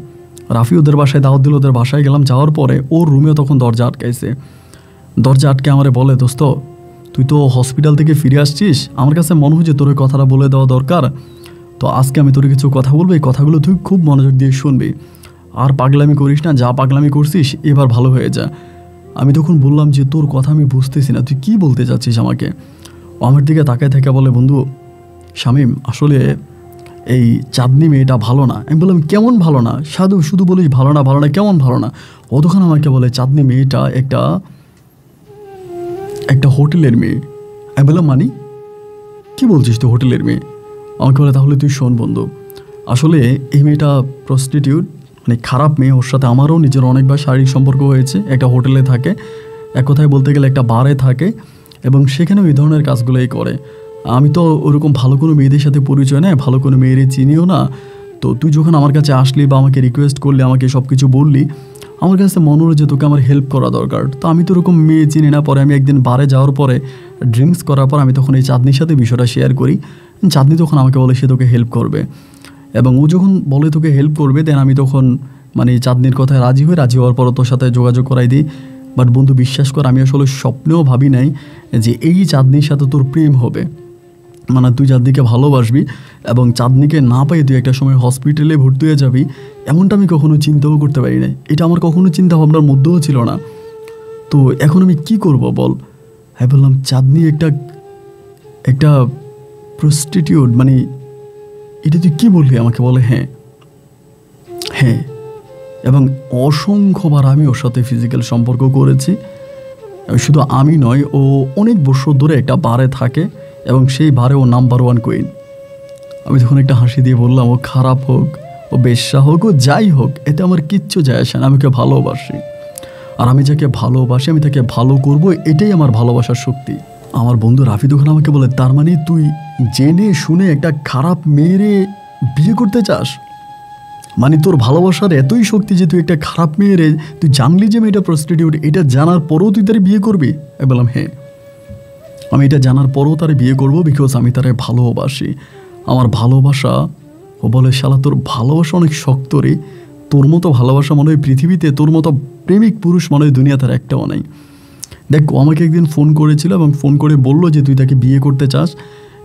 রাফি ওদের বাসায় দাওয়াত দিল, ওদের বাসায় গেলাম। যাওয়ার পরে ওর রুমেও তখন দরজা আটকাইছে। দরজা আটকে আমারে বলে, দোস্ত তুই তো হসপিটাল থেকে ফিরে আসছিস, আমার কাছে মনে হয় যে তোর কথাটা বলে দেওয়া দরকার। তো আজকে আমি তোর কিছু কথা বলবো, এই কথাগুলো তুই খুব মনোযোগ দিয়ে শুনবি। আর পাগলামি করিস না, যা পাগলামি করছিস এবার ভালো হয়ে যা। আমি তখন বললাম যে তোর কথা আমি বুঝতেছি না, তুই কী বলতে চাচ্ছিস আমাকে। ও আমার দিকে তাকায় থেকে বলে, বন্ধু শামীম, আসলে এই চাঁদনি মেয়েটা ভালো না। আমি বললাম কেমন ভালো না? শুধু বলিস ভালো না ভালো না, কেমন ভালো না? অতক্ষণ আমাকে বলে চাঁদনি মেয়েটা একটা হোটেলের মেয়ে। আমি বললাম মানি কী বলছিস তুই হোটেলের মেয়ে? আমাকে বলে তাহলে তুই শোন বন্ধু, আসলে এই মেয়েটা প্রস্টিটিউট, মানে খারাপ মেয়ে। ওর সাথে আমারও নিজের অনেকবার শারীরিক সম্পর্ক হয়েছে। একটা হোটেলে থাকে, এক কথায় বলতে গেলে একটা বারে থাকে, এবং সেখানেও এই ধরনের কাজগুলোই করে। আমি তো ওরকম ভালো কোনো মেয়েদের সাথে পরিচয় নেই, ভালো কোনো মেয়েরই চিনিও না। তো তুই যখন আমার কাছে আসলি বা আমাকে রিকোয়েস্ট করলি, আমাকে সব কিছু বললি, আমার কাছে মনে হলো যে তোকে আমার হেল্প করা দরকার। তো আমি তো ওরকম মেয়ে চিনি না। পরে আমি একদিন বারে যাওয়ার পরে ড্রিঙ্কস করার পর আমি তখন এই চাঁদনির সাথে বিষয়টা শেয়ার করি। চাঁদনি তখন আমাকে বলে সে তোকে হেল্প করবে, এবং ও যখন বলে তোকে হেল্প করবে, দেন আমি তখন মানে চাঁদনির কথায় রাজি হওয়ার পর তোর সাথে যোগাযোগ করাই দিই। বাট বন্ধু বিশ্বাস কর, আমি আসলে স্বপ্নেও ভাবি নাই যে এই চাঁদনির সাথে তোর প্রেম হবে, মানে তুই চাঁদনিকে ভালোবাসবি এবং চাঁদনিকে না পাই তুই একটা সময় হসপিটালে ভর্তি হয়ে যাবি, এমনটা আমি কখনো চিন্তাও করতে পারি নাই। এটা আমার কখনো চিন্তা ভাবনার মধ্যেও ছিল না। তো এখন আমি কি করব বল? হ্যাঁ বললাম চাঁদনি একটা প্রস্টিটিউট, মানে এটা তুই কী বললি আমাকে? বলে হ্যাঁ, এবং অসংখ্যবার আমি ওর সাথে ফিজিক্যাল সম্পর্ক করেছি। শুধু আমি নয়, ও অনেক বছর ধরে একটা বারে থাকে এবং সেই বারে ও নাম্বার 1 কুইন। আমি তখন একটা হাসি দিয়ে বললাম, ও খারাপ হোক, ও বেশ্যা হোক, ও যাই হোক, এতে আমার কিচ্ছু যায় আসে না। আমি ওকে ভালোবাসি, আর আমি যাকে ভালোবাসি আমি তাকে ভালো করব, এটাই আমার ভালোবাসার শক্তি। আমার বন্ধু রাফি তখন আমাকে বলে, তার মানে তুই জেনে শুনে একটা খারাপ মেয়েরে বিয়ে করতে চাস? মানে তোর ভালোবাসার এতই শক্তি যে তুই একটা খারাপ মেয়েরে, তুই জানলি যে মেয়েটা প্রস্টিটিউট, এটা জানার পরেও তুই তারে বিয়ে করবি? আমি বললাম হ্যাঁ, আমি এটা জানার পরেও তারে বিয়ে করবো, বিকজ আমি তারে ভালোবাসি। আমার ভালোবাসা, ও বলে শালা তোর ভালোবাসা অনেক শক্ত রে, তোর মতো ভালোবাসা মনে হয় পৃথিবীতে, তোর মতো প্রেমিক পুরুষ মনে হয় দুনিয়া তার একটাও নাই। দেখ, ও আমাকে একদিন ফোন করেছিল এবং ফোন করে বললো যে তুই তাকে বিয়ে করতে চাস,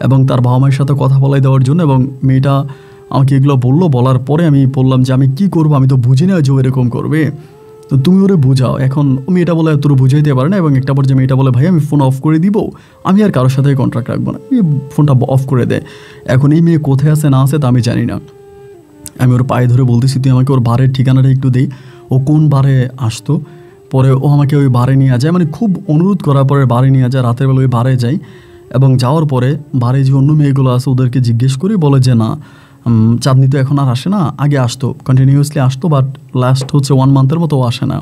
এবং তার বাবা মায়ের সাথে কথা বলাই দেওয়ার জন্য। এবং মেয়েটা আমাকে এগুলো বলার পরে আমি বললাম যে আমি কি করবো, আমি তো বুঝি না যে ও এরকম করবে, তো তুমি ওরে বুঝাও। এখন মেয়েটা বলে তোর বুঝাইতে পারে না, এবং একটা পর্যায়ে মেয়েটা বলে ভাই আমি ফোন অফ করে দিব, আমি আর কারোর সাথে কন্ট্রাক্ট রাখবো না। ফোনটা অফ করে দেয়। এখন এই মেয়ে কোথায় আছে না আছে তা আমি জানি না। আমি ওর পায়ে ধরে বলতেছি তুই আমাকে ওর বারের ঠিকানাটা একটু দেই, ও কোন বারে আসতো। পরে ও আমাকে ওই বারে নিয়ে যায়, মানে খুব অনুরোধ করার পরে বারে নিয়ে যায়। রাতের বেলা ওই বারে যাই, এবং যাওয়ার পরে বারে যে অন্য মেয়েগুলো আছে ওদেরকে জিজ্ঞেস করি, বলে যে না চাঁদনি তো এখন আর আসে না, আগে আসতো, কন্টিনিউয়াসলি আসতো, বাট লাস্ট হচ্ছে 1 মান্থের মতো ও আসে না।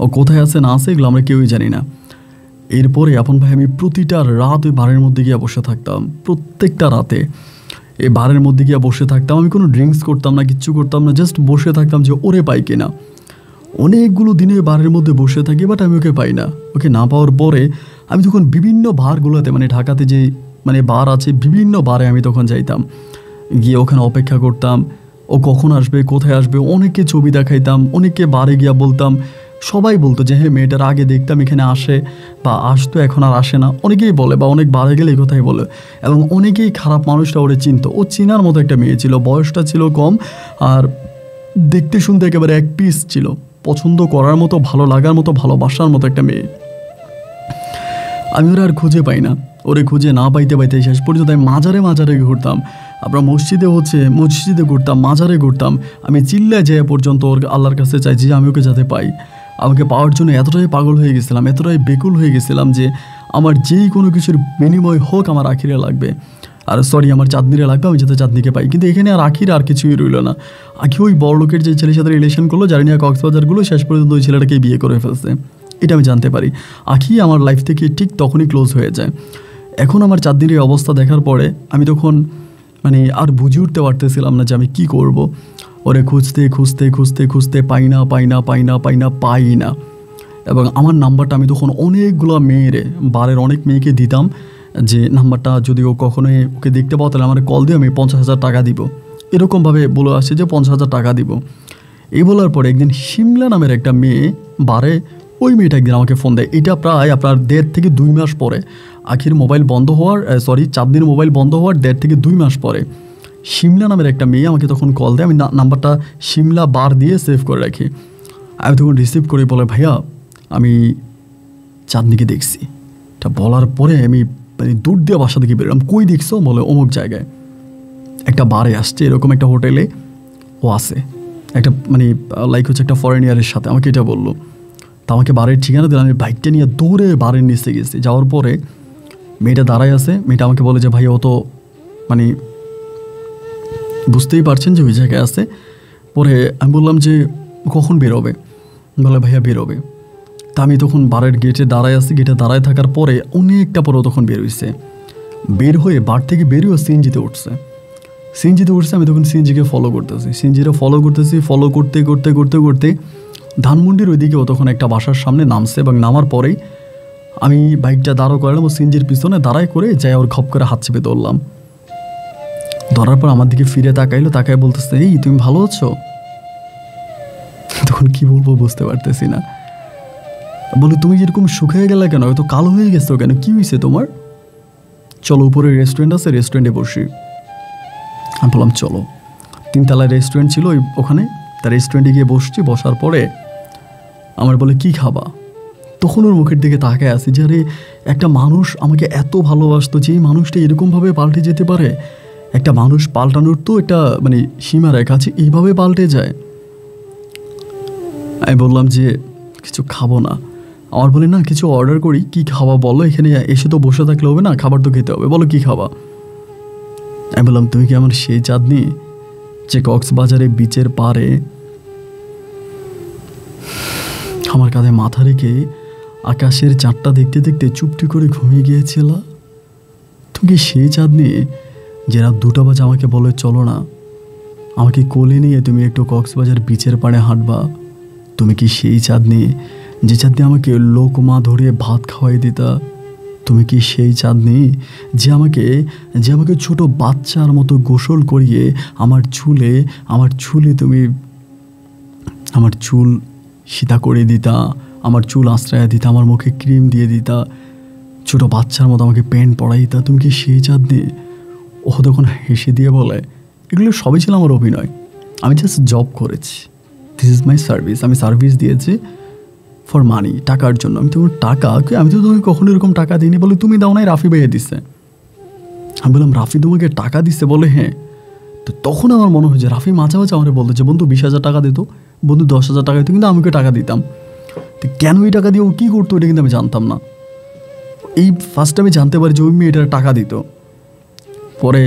ও কোথায় আছে না আছে এগুলো আমরা কেউই জানি না। এরপরে আপন ভাই আমি প্রতিটা রাত ওই বারের মধ্যে গিয়ে বসে থাকতাম, প্রত্যেকটা রাতে এই বারের মধ্যে গিয়ে বসে থাকতাম। আমি কোনো ড্রিঙ্কস করতাম না, কিচ্ছু করতাম না, জাস্ট বসে থাকতাম যে ওরে পাই কিনা। অনেকগুলো দিনে বারের মধ্যে বসে থাকি, বাট আমি ওকে পাই না। ওকে না পাওয়ার পরে আমি তখন বিভিন্ন বারগুলোতে, মানে ঢাকাতে যে মানে বার আছে, বিভিন্ন বারে আমি তখন যাইতাম, গিয়ে ওখানে অপেক্ষা করতাম ও কখন আসবে, কোথায় আসবে। অনেকে ছবি দেখাইতাম, অনেকে বারে গিয়া বলতাম, সবাই বলতো যে হ্যাঁ মেয়েটার আগে দেখতাম এখানে আসে বা আসতো, এখন আর আসে না। অনেকেই বলে, বা অনেক বারে গেলে এই কথাই বলে। এবং অনেকেই খারাপ মানুষটা ওরে চিনতো, ও চিনার মতো একটা মেয়ে ছিল, বয়সটা ছিল কম, আর দেখতে শুনতে একেবারে এক পিস ছিল, পছন্দ করার মতো, ভালো লাগার মতো, ভালোবাসার মতো একটা মেয়ে। আমি ওরা আর খুঁজে পাই না, ওরে খুঁজে না পাইতে শেষ পর্যন্ত আমি মাজারে ঘুরতাম। আমরা মসজিদে ঘুরতাম, মাজারে ঘুরতাম। আমি চিল্লায় যেয়ে পর্যন্ত ওর আল্লাহর কাছে চাইছি যে আমি ওকে যাতে পাই। আমাকে পাওয়ার জন্য এতটাই পাগল হয়ে গেছিলাম, এতটাই বেকুল হয়ে গেছিলাম যে আমার যেই কোনো কিছুর বিনিময় হোক আমার আখিরে লাগবে, আর আমার চাঁদনিরে লাগবে, আমি যাতে চাঁদনিকে পাই। কিন্তু এখানে আর আখির আর কিছুই রইল না। আখি ওই বড়লোকের যে ছেলের সাথে রিলেশন করলো, জানি না কক্সবাজারগুলো, শেষ পর্যন্ত ওই ছেলেটাকে বিয়ে করে ফেলছে, এটা আমি জানতে পারি। আখি আমার লাইফ থেকে ঠিক তখনই ক্লোজ হয়ে যায়। এখন আমার চাঁদনির এই অবস্থা দেখার পরে আমি তখন মানে আর বুঝে উঠতে পারতেছিলাম না যে আমি কী করব। ওরে খুঁজতে পাই না। এবং আমার নাম্বারটা আমি তখন অনেকগুলো মেয়েরে, বারের অনেক মেয়েকে দিতাম, যে নাম্বারটা যদি ও কখনোই ওকে দেখতে পাও তাহলে আমার কল দিয়ে আমি 50,000 টাকা দিব, এরকমভাবে বলে আসছে যে 50,000 টাকা দিব। এই বলার পরে একদিন শিমলা নামের একটা মেয়ে বারে, ওই মেয়েটা একদিন আমাকে ফোন দেয়। এটা প্রায় আপনার 1.5 থেকে 2 মাস পরে, আখির মোবাইল বন্ধ হওয়ার চাঁদনির মোবাইল বন্ধ হওয়ার 1.5 থেকে 2 মাস পরে শিমলা নামের একটা মেয়ে আমাকে তখন কল দেয়। আমি নাম্বারটা শিমলা বার দিয়ে সেভ করে রাখি। আমি তখন রিসিভ করে বলে, ভাইয়া আমি চাঁদনিকে দেখছি। এটা বলার পরে আমি মানে দূর দিয়ে বাসা থেকে বেরোলাম। কই দেখছো? বলে অমুক জায়গায় একটা বারে আসছে, এরকম একটা হোটেলে ও আছে, একটা মানে লাইক হচ্ছে একটা ফরেনিয়ারের সাথে, আমাকে এটা বললো। তা আমাকে বারের ঠিকানা দিলাম। আমি বাইকটা নিয়ে দৌড়ে বারের নিচে গেছি। যাওয়ার পরে মেয়েটা দাঁড়ায় আছে। মেয়েটা আমাকে বলে যে, ভাই ও তো মানে বুঝতেই পারছেন যে ওই জায়গায় আছে। পরে আমি বললাম যে কখন বেরোবে? বলে ভাইয়া বেরোবে। তা আমি তখন বারের গেটে দাঁড়ায় আছি। গেটে দাঁড়ায় থাকার পরে অনেকটা পরেও তখন বের হয়েছে। বের হয়ে বার থেকে বেরিয়েও সিএনজিতে উঠছে। আমি তখন সিএনজিকে ফলো করতেছি। ফলো করতে করতে করতে করতে ধানমন্ডির ওইদিকে ও তখন একটা বাসার সামনে নামছে, এবং নামার পরেই আমি বাইকটা দাঁড়ো করলাম। ও সিএনজির পিছনে দাঁড়ায় করে যাই ওর খপ করে হাত চেপে ধরলাম। ধরার পর আমার দিকে ফিরে তাকায় বলতেছে, এই তুমি ভালো আছো? তখন কি বলবো বুঝতে পারতেছি না। বলে, তুমি যেরকম শুকিয়ে গেলে কেন? হয়তো কালো হয়ে গেছো কেন? কি হয়েছে তোমার? চলো উপরে রেস্টুরেন্ট আছে, রেস্টুরেন্টে বসি। আমি বললাম চলো। 3 তলায় রেস্টুরেন্ট ছিল ওখানে। তার রেস্টুরেন্টে গিয়ে বসছি। বসার পরে আমার বলে, কি খাবা? তখন ওর মুখের দিকে তাকায় আসি যে আরে একটা মানুষ আমাকে এত ভালোবাসতো, যে এই মানুষটা এরকমভাবে পাল্টে যেতে পারে। একটা মানুষ পাল্টানোর তো একটা মানে সীমা রেখা আছে, এইভাবে পাল্টে যায়। আমি বললাম যে কিছু খাবো না। আমার বলে, না কিছু অর্ডার করি। কি খাওয়া বলো? এখানে এসে তো বসে থাকলে হবে না, খাবার তো খেতে হবে, বলো কি খাবা? আমি বললাম, তুমি কি আমার সেই চাঁদনি যে কক্সবাজারে বিচের পাড়ে আমার কাঁধে মাথা রেখে আকাশের চাঁদটা দেখতে দেখতে চুপটি করে ঘুমিয়ে গিয়েছিল? তুমি কি সেই চাঁদনি যে রাত 2টা বাজে আমাকে বলে, চলো না, আমাকে কোলে নিয়ে তুমি একটু কক্সবাজার বিচের পাড়ে হাঁটবা? তুমি কি সেই চাঁদনি যে চাঁদনি আমাকে লোকমা ধরিয়ে ভাত খাওয়াই দিতা? তুমি কি সেই চাঁদনি যে আমাকে ছোট বাচ্চার মতো গোসল করিয়ে আমার চুলে তুমি আমার চুল সীতা করে দিতা, আমার চুল আশ্রয় দিতা, আমার মুখে ক্রিম দিয়ে দিতা, ছোট বাচ্চার মতো আমাকে প্যান্ট পরাই দিতা? তুমি কি সেই চাঁদনি? ও তখন হেসে দিয়ে বলে, এগুলো সবই ছিল আমার অভিনয়, আমি জাস্ট জব করেছি, দিস ইজ মাই সার্ভিস, আমি সার্ভিস দিয়েছি ফর মানি, টাকার জন্য। আমি তোমার টাকা, আমি তো তোমাকে কখনো এরকম টাকা দিইনি। বলে, তুমি দাও নাই, রাফি ভাইয়া দিচ্ছে। আমি বললাম, রাফি তোমাকে টাকা দিচ্ছে? বলে হ্যাঁ। তো তখন আমার মনে হয় যে রাফি মাঝে মাঝে আমার বলতো যে বন্ধু 20,000 টাকা দিত, বন্ধু 10,000 টাকা দিত, কিন্তু আমাকে টাকা দিতাম। তো কেন এই টাকা দিয়ে ও কী করতো এটা কিন্তু আমি জানতাম না। এই ফার্স্ট আমি জানতে পারি যে ওই মেয়েটার টাকা দিত। পরে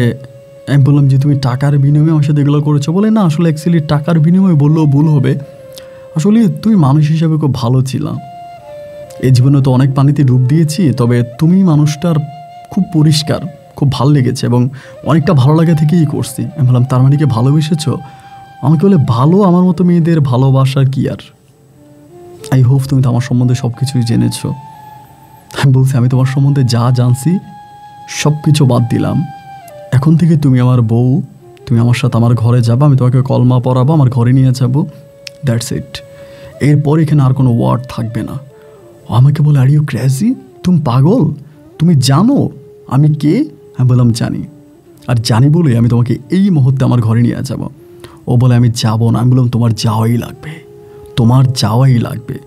আমি বললাম যে তুমি টাকার বিনিময়ে আমার সাথে এগুলো করেছো? বলে না, আসলে অ্যাকচুয়ালি টাকার বিনিময়ে বললেও ভুল হবে, আসলে তুমি মানুষ হিসাবে খুব ভালো ছিলাম। এই জীবনে তো অনেক পানিতে ডুব দিয়েছি, তবে তুমি মানুষটার খুব পরিষ্কার, খুব ভালো লেগেছে, এবং অনেকটা ভালো লাগা থেকেই করছি। আমি বললাম, তার মানে কি ভালোবেসেছো? আমাকে বলে, ভালো আমার মতো মেয়েদের ভালোবাসার কি আর। আই হোপ তুমি তো আমার সম্বন্ধে সব কিছুই জেনেছো। আমি বলছি, আমি তোমার সম্বন্ধে যা জানছি সব কিছু বাদ দিলাম। এখন থেকে তুমি আমার বউ, তুমি আমার সাথে আমার ঘরে যাবা, আমি তোমাকে কলমা পড়াবো, আমার ঘরে নিয়ে যাবো, দ্যাটস ইট। এরপর এখানে আর কোনো ওয়ার্ড থাকবে না। আমাকে বলে, আর ইউ ক্রেজি? তুমি পাগল? তুমি জানো আমি কে? আমি বললাম, জানি, আর জানি বলে আমি তোমাকে এই মুহূর্তে আমার ঘরে নিয়ে যাব। ও বলে, আমি যাব না। আমি বললাম, তোমার যাওয়াই লাগবে।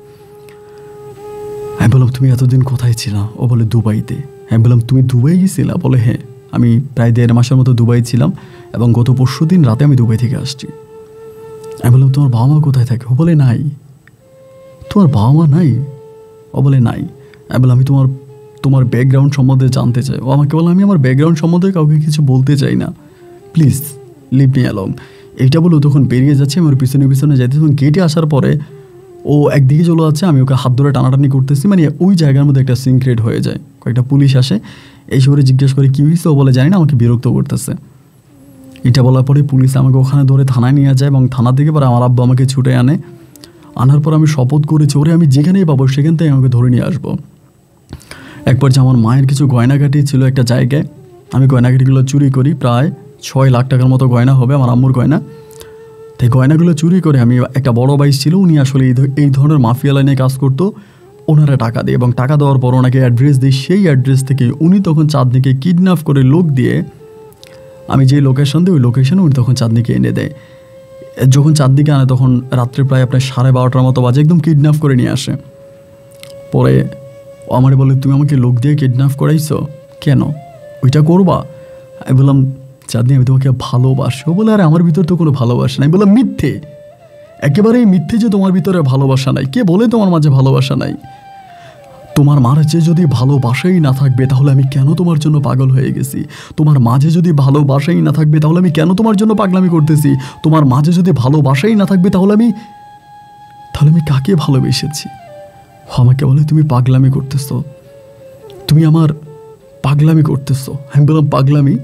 আমি বললাম, তুমি এতদিন কোথায় ছিলা? ও বলে, দুবাইতে। আমি বললাম, তুমি দুবাই গেছিলা? বলে হ্যাঁ, আমি প্রায় 1.5 মাসের মতো দুবাই ছিলাম, এবং গত পরশুদিন রাতে আমি দুবাই থেকে আসছি। আমি বললাম, তোমার বাবা মা কোথায় থাকে? ও বলে, নাই। তোমার বাবা মা নাই? ও বলে, নাই। আমি বললাম, আমি তোমার ব্যাকগ্রাউন্ড সম্বন্ধে জানতে চাই। ও আমাকে বললাম, আমি আমার ব্যাকগ্রাউন্ড সম্বন্ধে কাউকে কিছু বলতে চাই না, প্লিজ লিভ মি অ্যালোন। এইটা বলে তখন বেরিয়ে যাচ্ছে, আমার পিছনে পিছনে যাইতে। তখন গেটে আসার পরে ও একদিকে চলে যাচ্ছে, আমি ওকে হাত ধরে টানাটানি করতেছি, মানে ওই জায়গার মধ্যে একটা সিন ক্রিয়েট হয়ে যায়। কয়েকটা পুলিশ আসে, এই শহরে জিজ্ঞেস করে কী হয়েছে? ও বলে, জানি না, আমাকে বিরক্ত করতেছে। এটা বলার পরে পুলিশ আমাকে ওখানে ধরে থানায় নিয়ে যায়, এবং থানা থেকে পরে আমার আব্বু আমাকে ছুটে আনার পর আমি শপথ করেছি, ওরে আমি যেখানেই পাবো সেখান থেকে আমাকে ধরে নিয়ে আসবো। একবার যে আমার মায়ের কিছু গয়নাগাটি ছিল একটা জায়গায়, আমি গয়নাগাটিগুলো চুরি করি, প্রায় 6 লাখ টাকার মতো গয়না হবে আমার আম্মুর গয়না। তাই গয়নাগুলো চুরি করে আমি, একটা বড় ভাই ছিল, উনি আসলে এই ধরনের মাফিয়া লাইনে কাজ করতো, ওনারা টাকা দেয়, এবং টাকা দেওয়ার পর ওনাকে অ্যাড্রেস দিই। সেই অ্যাড্রেস থেকে উনি তখন চাঁদনিকে কিডন্যাপ করে লোক দিয়ে আমি যে লোকেশন দিই ওই লোকেশনে উনি তখন চাঁদনিকে এনে দেয়। যখন চাঁদনিকে আনে তখন রাত্রে প্রায় আপনার 12:30টার মতো বাজে, একদম কিডন্যাপ করে নিয়ে আসে। পরে ও আমারে বলে, তুমি আমাকে লোক দিয়ে কিডন্যাপ করাইছো কেন, ওইটা করবা? আমি বললাম, চাঁদনি আমি তোমাকে ভালোবাসি। ও বলে, আরে আমার ভিতর তো কোনো ভালোবাসা নাই। বললাম, মিথ্যে, একেবারেই মিথ্যে যে তোমার ভিতরে ভালোবাসা নাই। কে বলে তোমার মাঝে ভালোবাসা নাই? তোমার মাঝে যদি ভালোবাসাই না থাকবে তাহলে আমি কেন তোমার জন্য পাগল হয়ে গেছি? তোমার মাঝে যদি ভালোবাসাই না থাকবে তাহলে আমি কেন তোমার জন্য পাগলামি করতেছি? তোমার মাঝে যদি ভালোবাসাই না থাকবে তাহলে আমি কাকে ভালোবেসেছি? আমাকে বলে, তুমি পাগলামি করতেছো, তুমি আমার পাগলামি করতেছো। আমি বললাম, পাগলামি?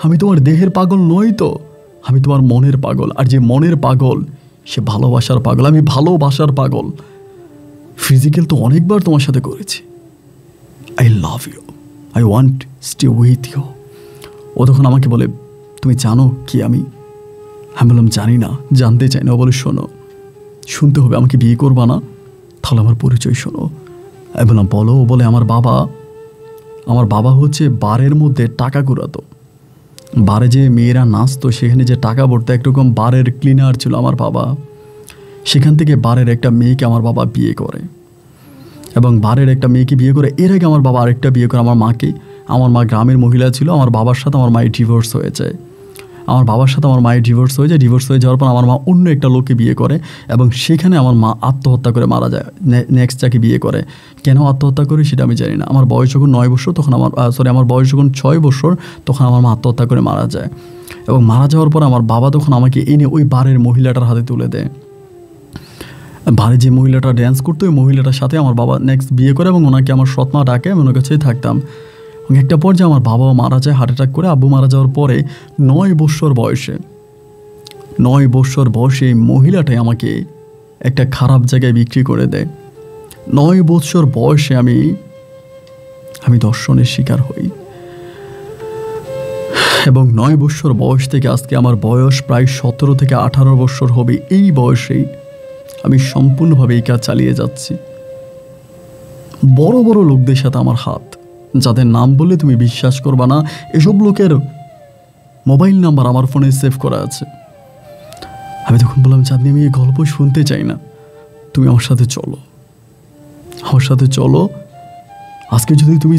আমি তোমার দেহের পাগল নই তো, আমি তোমার মনের পাগল। আর যে মনের পাগল সে ভালোবাসার পাগল। আমি ভালোবাসার পাগল। ফিজিক্যাল তো অনেকবার তোমার সাথে করেছি। I love you, I want stay with you. ও তখন আমাকে বলে, তুমি জানো কি আমি? আমি বললাম, জানি না, জানতে চাই না। ও বলে, শোনো, শুনতে হবে, আমাকে বিয়ে করবা না? তাহলে আমার পরিচয় শোনো। আমি বললাম, বলো। ও বলে, আমার বাবা হচ্ছে বারের মধ্যে টাকা কুড়াতো। বারে যে মেয়েরা নাচতো সেখানে যে টাকা ভরতো, একরকম বারের ক্লিনার ছিল আমার বাবা। সেখান থেকে বারের একটা মেয়েকে আমার বাবা বিয়ে করে, এবং বারের একটা মেয়েকে বিয়ে করে এর আগে আমার বাবা আরেকটা বিয়ে করে আমার মাকে। আমার মা গ্রামের মহিলা ছিল। আমার বাবার সাথে আমার মায়ের ডিভোর্স হয়ে যায়। ডিভোর্স হয়ে যাওয়ার পর আমার মা অন্য একটা লোককে বিয়ে করে, এবং সেখানে আমার মা আত্মহত্যা করে মারা যায়। নেক্সট যাকে বিয়ে করে। কেন আত্মহত্যা করে সেটা আমি জানি না। আমার বয়স যখন 9 বছর তখন আমার বয়স যখন 6 বছর তখন আমার মা আত্মহত্যা করে মারা যায়। এবং মারা যাওয়ার পর আমার বাবা তখন আমাকে এনে ওই বারের মহিলাটার হাতে তুলে দেয়। বারে যে মহিলাটা ড্যান্স করতো ওই মহিলাটার সাথে আমার বাবা নেক্সট বিয়ে করে, এবং ওনাকে আমার সৎমা ডাকে, আমি ওনার কাছেই থাকতাম। এবং একটা পর্যায়ে আমার বাবাও মারা যায় হার্ট অ্যাটাক করে। আব্বু মারা যাওয়ার পরে 9 বছর বয়সে এই মহিলাটাই আমাকে একটা খারাপ জায়গায় বিক্রি করে দেয়। 9 বছর বয়সে আমি দর্শনের শিকার হই, এবং 9 বছর বয়স থেকে আজকে আমার বয়স প্রায় 17 থেকে 18 বছর হবে। এই বয়সেই আমি সম্পূর্ণভাবে এই কাজ চালিয়ে যাচ্ছি। বড় বড় লোকদের সাথে আমার হাত, যাদের নাম বললে তুমি বিশ্বাস করবা না, এসব লোকের মোবাইল নাম্বার আমার ফোনে সেভ করা আছে। আমি তখন বললাম, চাঁদনি আমি এই গল্প শুনতে চাই না, তুমি আমার সাথে চলো। আজকে যদি তুমি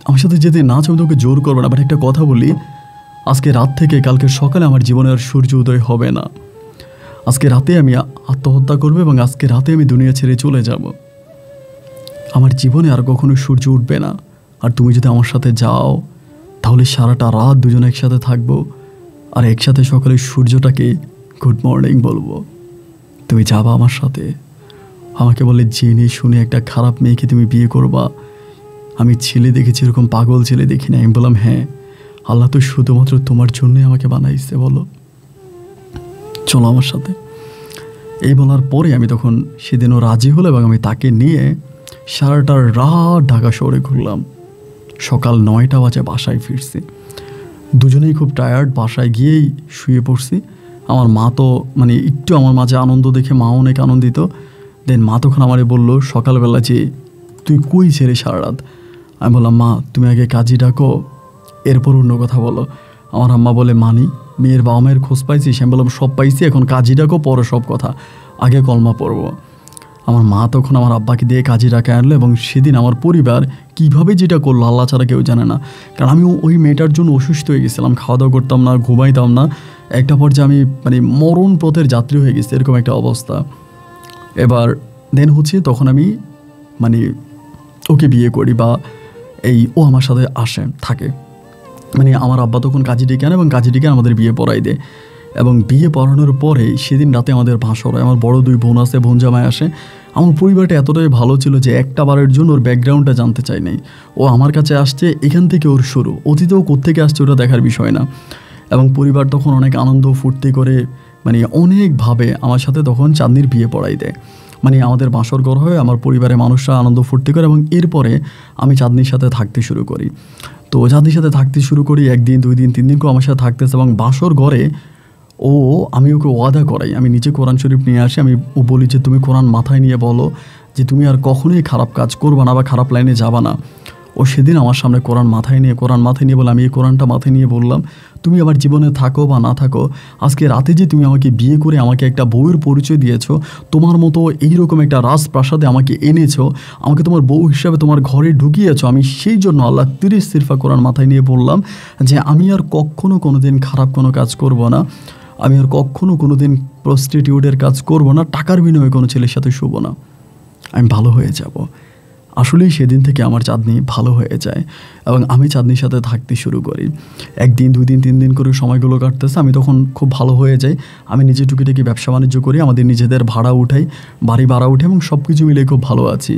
আমার সাথে যেতে না চাও তোকে জোর করবে না। বাট একটা কথা বলি, আজকে রাত থেকে কালকে সকালে আমার জীবনে আর সূর্য উদয় হবে না। আজকে রাতে আমি আত্মহত্যা করবো, এবং আজকে রাতে আমি দুনিয়া ছেড়ে চলে যাব। আমার জীবনে আর কখনো সূর্য উঠবে না। আর তুমি যদি আমার সাথে যাও তাহলে সারাটা রাত দুজনে একসাথে থাকবো, আর একসাথে সকালে সূর্যটাকে গুড মর্নিং বলবো। তুমি যাবা আমার সাথে? আমাকে বলে, জেনে শুনে একটা খারাপ মেয়েকে তুমি বিয়ে করবা? আমি ছেলে দেখেছি, এরকম পাগল ছেলে দেখি না। আমি বললাম, হ্যাঁ, আল্লাহ তো শুধুমাত্র তোমার জন্যই আমাকে বানাইছে, বলো চলো আমার সাথে। এই বলার পরে আমি তখন সেদিনও রাজি হলো, এবং আমি তাকে নিয়ে সারাটা রাত ঢাকা শহরে ঘুরলাম। সকাল 9টা বাজে বাসায় ফিরছি। দুজনেই খুব টায়ার্ড। বাসায় গিয়েই শুয়ে পড়ছি। আমার মা তো একটু আমার মাঝে আনন্দ দেখে মা অনেক আনন্দিত। দেন মা তখন আমারে বললো সকালবেলা যে, তুই কই ছেড়ে সারা রাত? আমি বললাম, মা তুমি আগে কাজী ডাকো, এরপর অন্য কথা বলো। আমার আম্মা বলে, মানি মেয়ের বাবা মায়ের খোঁজ পাইছিস? আমি বললাম, সব পাইছি, এখন কাজী ডাকো, পরে সব কথা, আগে কলমা পড়বো। আমার মা তখন আমার আব্বাকে দিয়ে কাজী ডাকে আনলো, এবং সেদিন আমার পরিবার কীভাবে যেটা করলো আল্লাহ ছাড়া কেউ জানে না। কারণ আমি ওই মেয়েটার জন্য অসুস্থ হয়ে গেছিলাম, খাওয়া দাওয়া করতাম না, ঘুমাইতাম না। একটা পর্যায়ে আমি মরণ পথের যাত্রী হয়ে গেছি, এরকম একটা অবস্থা। এবার দেন হচ্ছে তখন আমি ওকে বিয়ে করি, বা ও আমার সাথে থাকে। আমার আব্বা তখন কাজী ডেকে আনে, এবং কাজী ডেকে আমাদের বিয়ে পড়াই দেয়। এবং বিয়ে পড়ানোর পরে সেদিন রাতে আমাদের ভাষর হয়। আমার বড় 2 বোন আছে, বোন জামাই আসে। আমার পরিবারটা এতটাই ভালো ছিল যে একটা বারের জন্য ওর ব্যাকগ্রাউন্ডটা জানতে চাই নাই। ও আমার কাছে আসছে, এখান থেকে ওর শুরু। অতীতেও কোত্থেকে আসছে ওটা দেখার বিষয় না। এবং পরিবার তখন অনেক আনন্দ ফুর্তি করে অনেকভাবে আমার সাথে তখন চাঁদনির বিয়ে পড়াই দেয়। আমাদের বাসর ঘর হয়ে আমার পরিবারের মানুষরা আনন্দ ফুর্তি করে, এবং এরপরে আমি চাঁদনির সাথে থাকতে শুরু করি। তো চাঁদনির সাথে থাকতে শুরু করি, 1 দিন 2 দিন 3 দিন করে আমার সাথে থাকতেছে। এবং বাসর ঘরে আমি ওকে ওয়াদা করাই, আমি নিচে কোরআন শরীফ নিয়ে আসি। ও বলি যে, তুমি কোরআন মাথায় নিয়ে বলো যে তুমি আর কখনোই খারাপ কাজ করবা না বা খারাপ লাইনে যাবা না। ও ও সেদিন আমার সামনে কোরআন মাথায় নিয়ে বলে, আমি এই কোরআনটা মাথায় নিয়ে বললাম, তুমি আমার জীবনে থাকো বা না থাকো, আজকে রাতে যে তুমি আমাকে বিয়ে করে আমাকে একটা বউয়ের পরিচয় দিয়েছো, তোমার মতো এইরকম একটা রাজপ্রাসাদে আমাকে এনেছো, আমাকে তোমার বউ হিসাবে তোমার ঘরে ঢুকিয়েছো, আমি সেই জন্য আল্লাহ 30 সিরফা কোরআন মাথায় নিয়ে বললাম যে আমি আর কখনো কোনো দিন খারাপ কোনো কাজ করব না, আমি আর কখনো কোনো দিন প্রস্টিটিউটের কাজ করব না, টাকার বিনিময়ে কোনো ছেলের সাথে শুব না, আমি ভালো হয়ে যাব। আসলেই সেদিন থেকে আমার চাঁদনি ভালো হয়ে যায় এবং আমি চাঁদনির সাথে থাকতে শুরু করি। 1 দিন 2 দিন 3 দিন করে সময়গুলো কাটতেছে, আমি তখন খুব ভালো হয়ে যাই। আমি নিজে টুকিটাকি ব্যবসা বাণিজ্য করি, আমাদের নিজেদের ভাড়া উঠাই, বাড়ি ভাড়া উঠে এবং সব কিছু মিলে খুব ভালো আছি।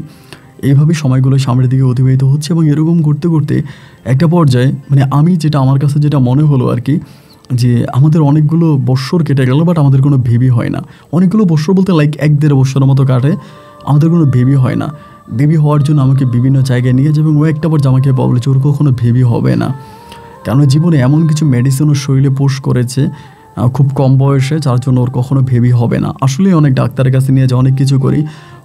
এইভাবে সময়গুলো সামনের দিকে অতিবাহিত হচ্ছে এবং এরকম করতে করতে একটা পর্যায়ে মানে আমি যেটা আমার কাছে যেটা মনে হলো আর কি, যে আমাদের অনেকগুলো বৎসর কেটে গেল বাট আমাদের কোনো বেবি হয় না। অনেকগুলো বৎসর বলতে লাইক 1-1.5 বৎসরের মতো কাটে, আমাদের কোনো বেবি হয় না। বেবি হওয়ার জন্য আমাকে বিভিন্ন জায়গায় নিয়ে যাবে এবং ও একটা পর্যায়ে আমাকে বলে যে ওর কখনো বেবি হবে না, কারণ জীবনে এমন কিছু মেডিসিন ওর শরীরে পুশ করেছে খুব কম বয়সে, যার জন্য ওর কখনো বেবি হবে না। আসলে অনেক ডাক্তারের কাছে নিয়ে যে অনেক কিছু করি,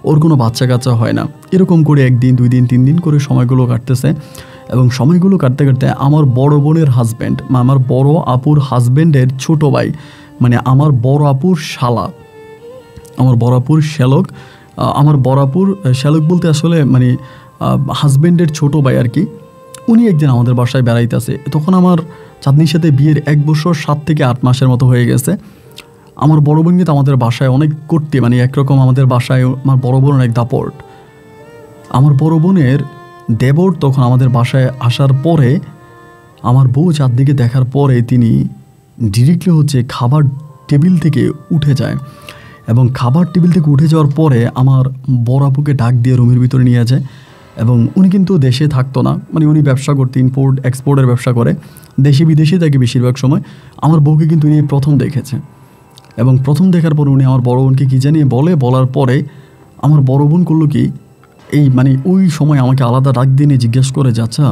ওর কোনো বাচ্চা কাচ্চা হয় না। এরকম করে 1 দিন 2 দিন 3 দিন করে সময়গুলো কাটতেছে এবং সময়গুলো কাটতে কাটতে আমার বড় বোনের হাজব্যান্ড, আমার বড় আপুর হাজব্যান্ডের ছোটো ভাই, মানে আমার বড় আপুর শালা, আমার বড় আপুর শ্যালক, আমার বড় আপুর শ্যালক বলতে আসলে মানে হাজব্যান্ডের ছোটো ভাই আর কি, উনি একদিন আমাদের বাসায় বেড়াইতেছে। তখন আমার চাঁদনির সাথে বিয়ের 1 বছর 7 থেকে 8 মাসের মতো হয়ে গেছে। আমার বড় বোন কিন্তু আমাদের বাসায় অনেক করতে, মানে একরকম আমাদের বাসায় আমার বড় বোন অনেক দাপট। আমার বড় বোনের দেবর তখন আমাদের বাসায় আসার পরে আমার বউ চাঁদনিকে দেখার পরে তিনি ডিরেক্টলি হচ্ছে খাবার টেবিল থেকে উঠে যায় এবং খাবার টেবিল থেকে উঠে যাওয়ার পরে আমার বড় আপুকে ডাক দিয়ে রুমের ভিতরে নিয়ে যায় এবং উনি কিন্তু দেশে থাকতো না, মানে উনি ব্যবসা করতে, ইম্পোর্ট এক্সপোর্টের ব্যবসা করে, দেশে বিদেশে থাকে বেশিরভাগ সময়। আমার বউকে কিন্তু উনি প্রথম দেখেছে এবং প্রথম দেখার পর উনি আমার বড় বোনকে কী জানিয়ে বলার পরে আমার বড় বোন করলো কি, এই মানে ওই সময় আমাকে আলাদা ডাক দিয়ে জিজ্ঞেস করে যে আচ্ছা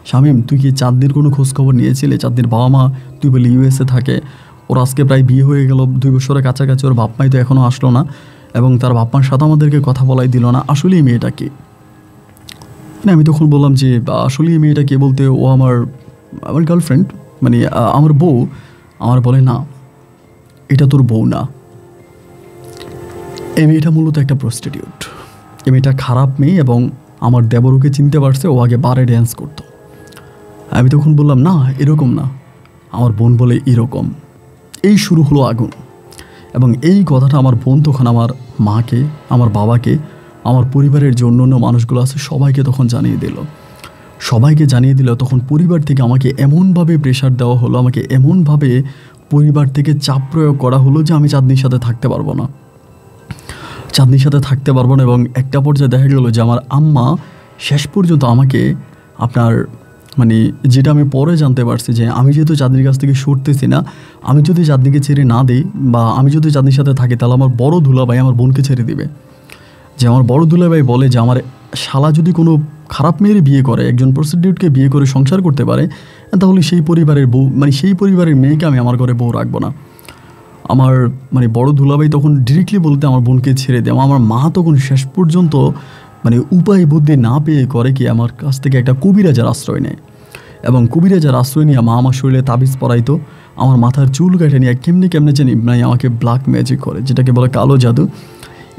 শামীম, তুই কি চাঁদনির কোনো খোঁজখবর নিয়েছিলে? চাঁদনির বাবা মা তুই বলে ইউএসএ থাকে, ওর আজকে প্রায় বিয়ে হয়ে গেল 2 বছরের কাছাকাছি, ওর বাপ মাই তো এখনও আসলো না এবং তার বাপ মার সাথে আমাদেরকে কথা বলাই দিল না, আসলে এই মেয়েটা কি? মানে আমি তখন বললাম যে আসলে এই মেয়েটা কে বলতে ও আমার গার্লফ্রেন্ড, মানে আমার বউ। আমার বলে না, এটা তোর বউ না, এই মেয়েটা মূলত একটা প্রস্টিটিউট, এই মেয়েটা খারাপ মেয়ে এবং আমার দেবরকে চিনতে পারছে, ও আগে বারে ড্যান্স করতো। আমি তখন বললাম না এরকম না। আমার বোন বলে এরকম। এই শুরু হলো আগুন এবং এই কথাটা আমার বোন তখন আমার মাকে, আমার বাবাকে, আমার পরিবারের যে অন্য মানুষগুলো আছে সবাইকে তখন জানিয়ে দিল। তখন পরিবার থেকে আমাকে এমনভাবে প্রেশার দেওয়া হলো, আমাকে এমনভাবে পরিবার থেকে চাপ প্রয়োগ করা হলো যে আমি চাঁদনির সাথে থাকতে পারবো না এবং একটা পর্যায়ে দেখা গেলো যে আমার আম্মা শেষ পর্যন্ত আমাকে আপনার মানে যেটা আমি পরে জানতে পারছি যে আমি যেহেতু চাঁদনির কাছ থেকে সরতেছি না, আমি যদি চাঁদনিকে ছেড়ে না দিই বা আমি যদি চাঁদনির সাথে থাকি তাহলে আমার বড় দুলাভাই আমার বোনকে ছেড়ে দিবে। যে আমার বড় দুলাভাই বলে যে আমার শালা যদি কোনো খারাপ মেয়ের বিয়ে করে, একজন প্রস্টিটিউটকে বিয়ে করে সংসার করতে পারে, তাহলে সেই পরিবারের বউ, মানে সেই পরিবারের মেয়েকে আমি আমার ঘরে বউ রাখবো না। আমার মানে বড় দুলাভাই তখন ডিরেক্টলি বলতে আমার বোনকে ছেড়ে দেয়। আমার মা তখন শেষ পর্যন্ত মানে উপায় বুদ্ধি না পেয়ে করে কি আমার কাছ থেকে একটা কবিরাজের আশ্রয় নেয় এবং কবিরাজের আশ্রয় নিয়ে মা আমার শরীরে তাবিজ পরাইতো, আমার মাথার চুল কেটে নিয়ে কেমনে জানি মানে আমাকে ব্ল্যাক ম্যাজিক করে, যেটাকে বলে কালো জাদু।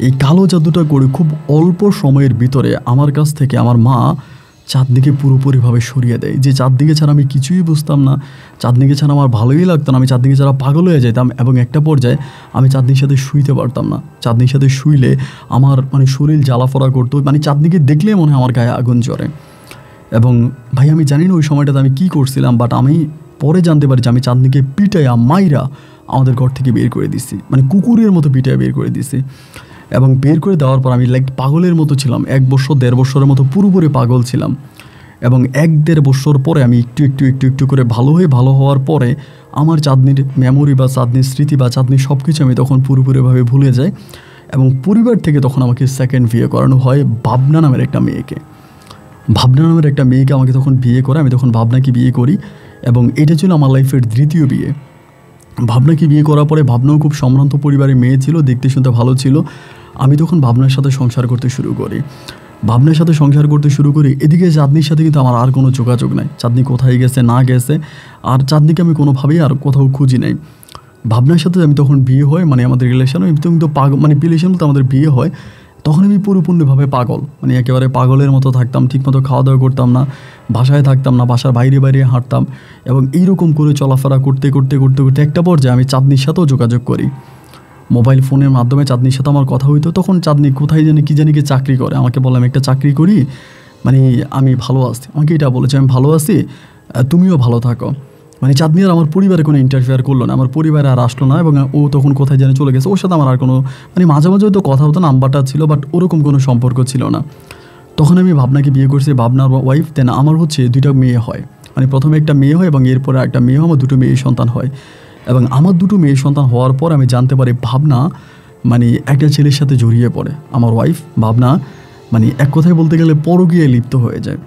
এই কালো জাদুটা করে খুব অল্প সময়ের ভিতরে আমার কাছ থেকে আমার মা চাঁদনিকে পুরোপুরিভাবে সরিয়ে দেয়। যে চাঁদনিকে ছাড়া আমি কিছুই বুঝতাম না, চাঁদনিকে ছাড়া আমার ভালোই লাগতো না, আমি চাঁদনিকে ছাড়া পাগল হয়ে যেতাম এবং একটা পর্যায়ে আমি চাঁদনির সাথে শুইতে পারতাম না। চাঁদনির সাথে শুইলে আমার মানে শরীর জ্বালাফোড়া করতো, মানে চাঁদনিকে দেখলেই মনে হয় আমার গায়ে আগুন জ্বরে। এবং ভাই আমি জানি না ওই সময়টাতে আমি কী করছিলাম, বাট আমি পরে জানতে পারি যে আমি চাঁদনিকে পিটাইয়া মাইরা আমাদের ঘর থেকে বের করে দিছি, মানে কুকুরের মতো পিটাইয়া বের করে দিছি। এবং বের করে দেওয়ার পর আমি লাইক পাগলের মতো ছিলাম, 1 বছর 1.5 বছরের মতো পুরোপুরি পাগল ছিলাম। এবং 1-1.5 বছর পরে আমি একটু করে ভালো হওয়ার পরে আমার চাঁদনির মেমোরি বা চাঁদনির স্মৃতি বা চাঁদনির সব কিছু আমি তখন পুরোপুরিভাবে ভুলে যাই। এবং পরিবার থেকে তখন আমাকে সেকেন্ড বিয়ে করানো হয় ভাবনা নামের একটা মেয়েকে। আমাকে তখন বিয়ে করে, আমি তখন ভাবনাকে বিয়ে করি এবং এটা ছিল আমার লাইফের 3য় বিয়ে। ভাবনাকে বিয়ে করার পরে ভাবনাও খুব সম্ভ্রান্ত পরিবারের মেয়ে ছিল, দেখতে শুনতে ভালো ছিল। আমি তখন ভাবনার সাথে সংসার করতে শুরু করি। ভাবনার সাথে সংসার করতে শুরু করি, এদিকে চাঁদনির সাথে কিন্তু আমার আর কোনো যোগাযোগ নাই। চাঁদনি কোথায় গেছে না গেছে, আর চাঁদনিকে আমি কোনোভাবেই আর কোথাও খুঁজি নাই। ভাবনার সাথে আমি তখন বিয়ে হয়, মানে আমাদের রিলেশন কিন্তু মানে রিলেশন বলতে আমাদের বিয়ে হয়, তখন আমি পরিপূর্ণভাবে পাগল, মানে একেবারে পাগলের মতো থাকতাম, ঠিকমতো খাওয়া দাওয়া করতাম না, বাসায় থাকতাম না, বাসার বাইরে বাইরে হাঁটতাম, এবং এইরকম করে চলাফেরা করতে করতে করতে করতে একটা পর্যায়ে আমি চাঁদনির সাথেও যোগাযোগ করি। মোবাইল ফোনের মাধ্যমে চাঁদনির সাথে আমার কথা হইতো। তখন চাঁদনি কোথায় জানি কী জানি কি চাকরি করে, আমাকে বললাম একটা চাকরি করি, মানে আমি ভালো আছি, আমাকে এটা বলেছে আমি ভালো আছি, তুমিও ভালো থাকো। মানে চাঁদনি আর আমার পরিবারে কোনো ইন্টারফেয়ার করলো না, আমার পরিবারে আর আসলো না, এবং ও তখন কোথায় জানি চলে গেছে। ওর সাথে আমার আর কোনো, মানে মাঝে মাঝে হয়তো কথা হতো, নাম্বারটা ছিল, বাট ওরকম কোনো সম্পর্ক ছিল না। তখন আমি ভাবনাকে বিয়ে করছি, ভাবনার ওয়াইফ। দেন আমার হচ্ছে 2টা মেয়ে হয়, মানে প্রথমে একটা মেয়ে হয় এবং এরপরে একটা মেয়ে হয়, আমার 2টো মেয়ে সন্তান হয়। এবং আমার 2টো মেয়ে সন্তান হওয়ার পর আমি জানতে পারি ভাবনা মানে একটা ছেলের সাথে জড়িয়ে পড়ে। আমার ওয়াইফ ভাবনা মানে এক কথায় বলতে গেলে পরকীয়ায় লিপ্ত হয়ে যায়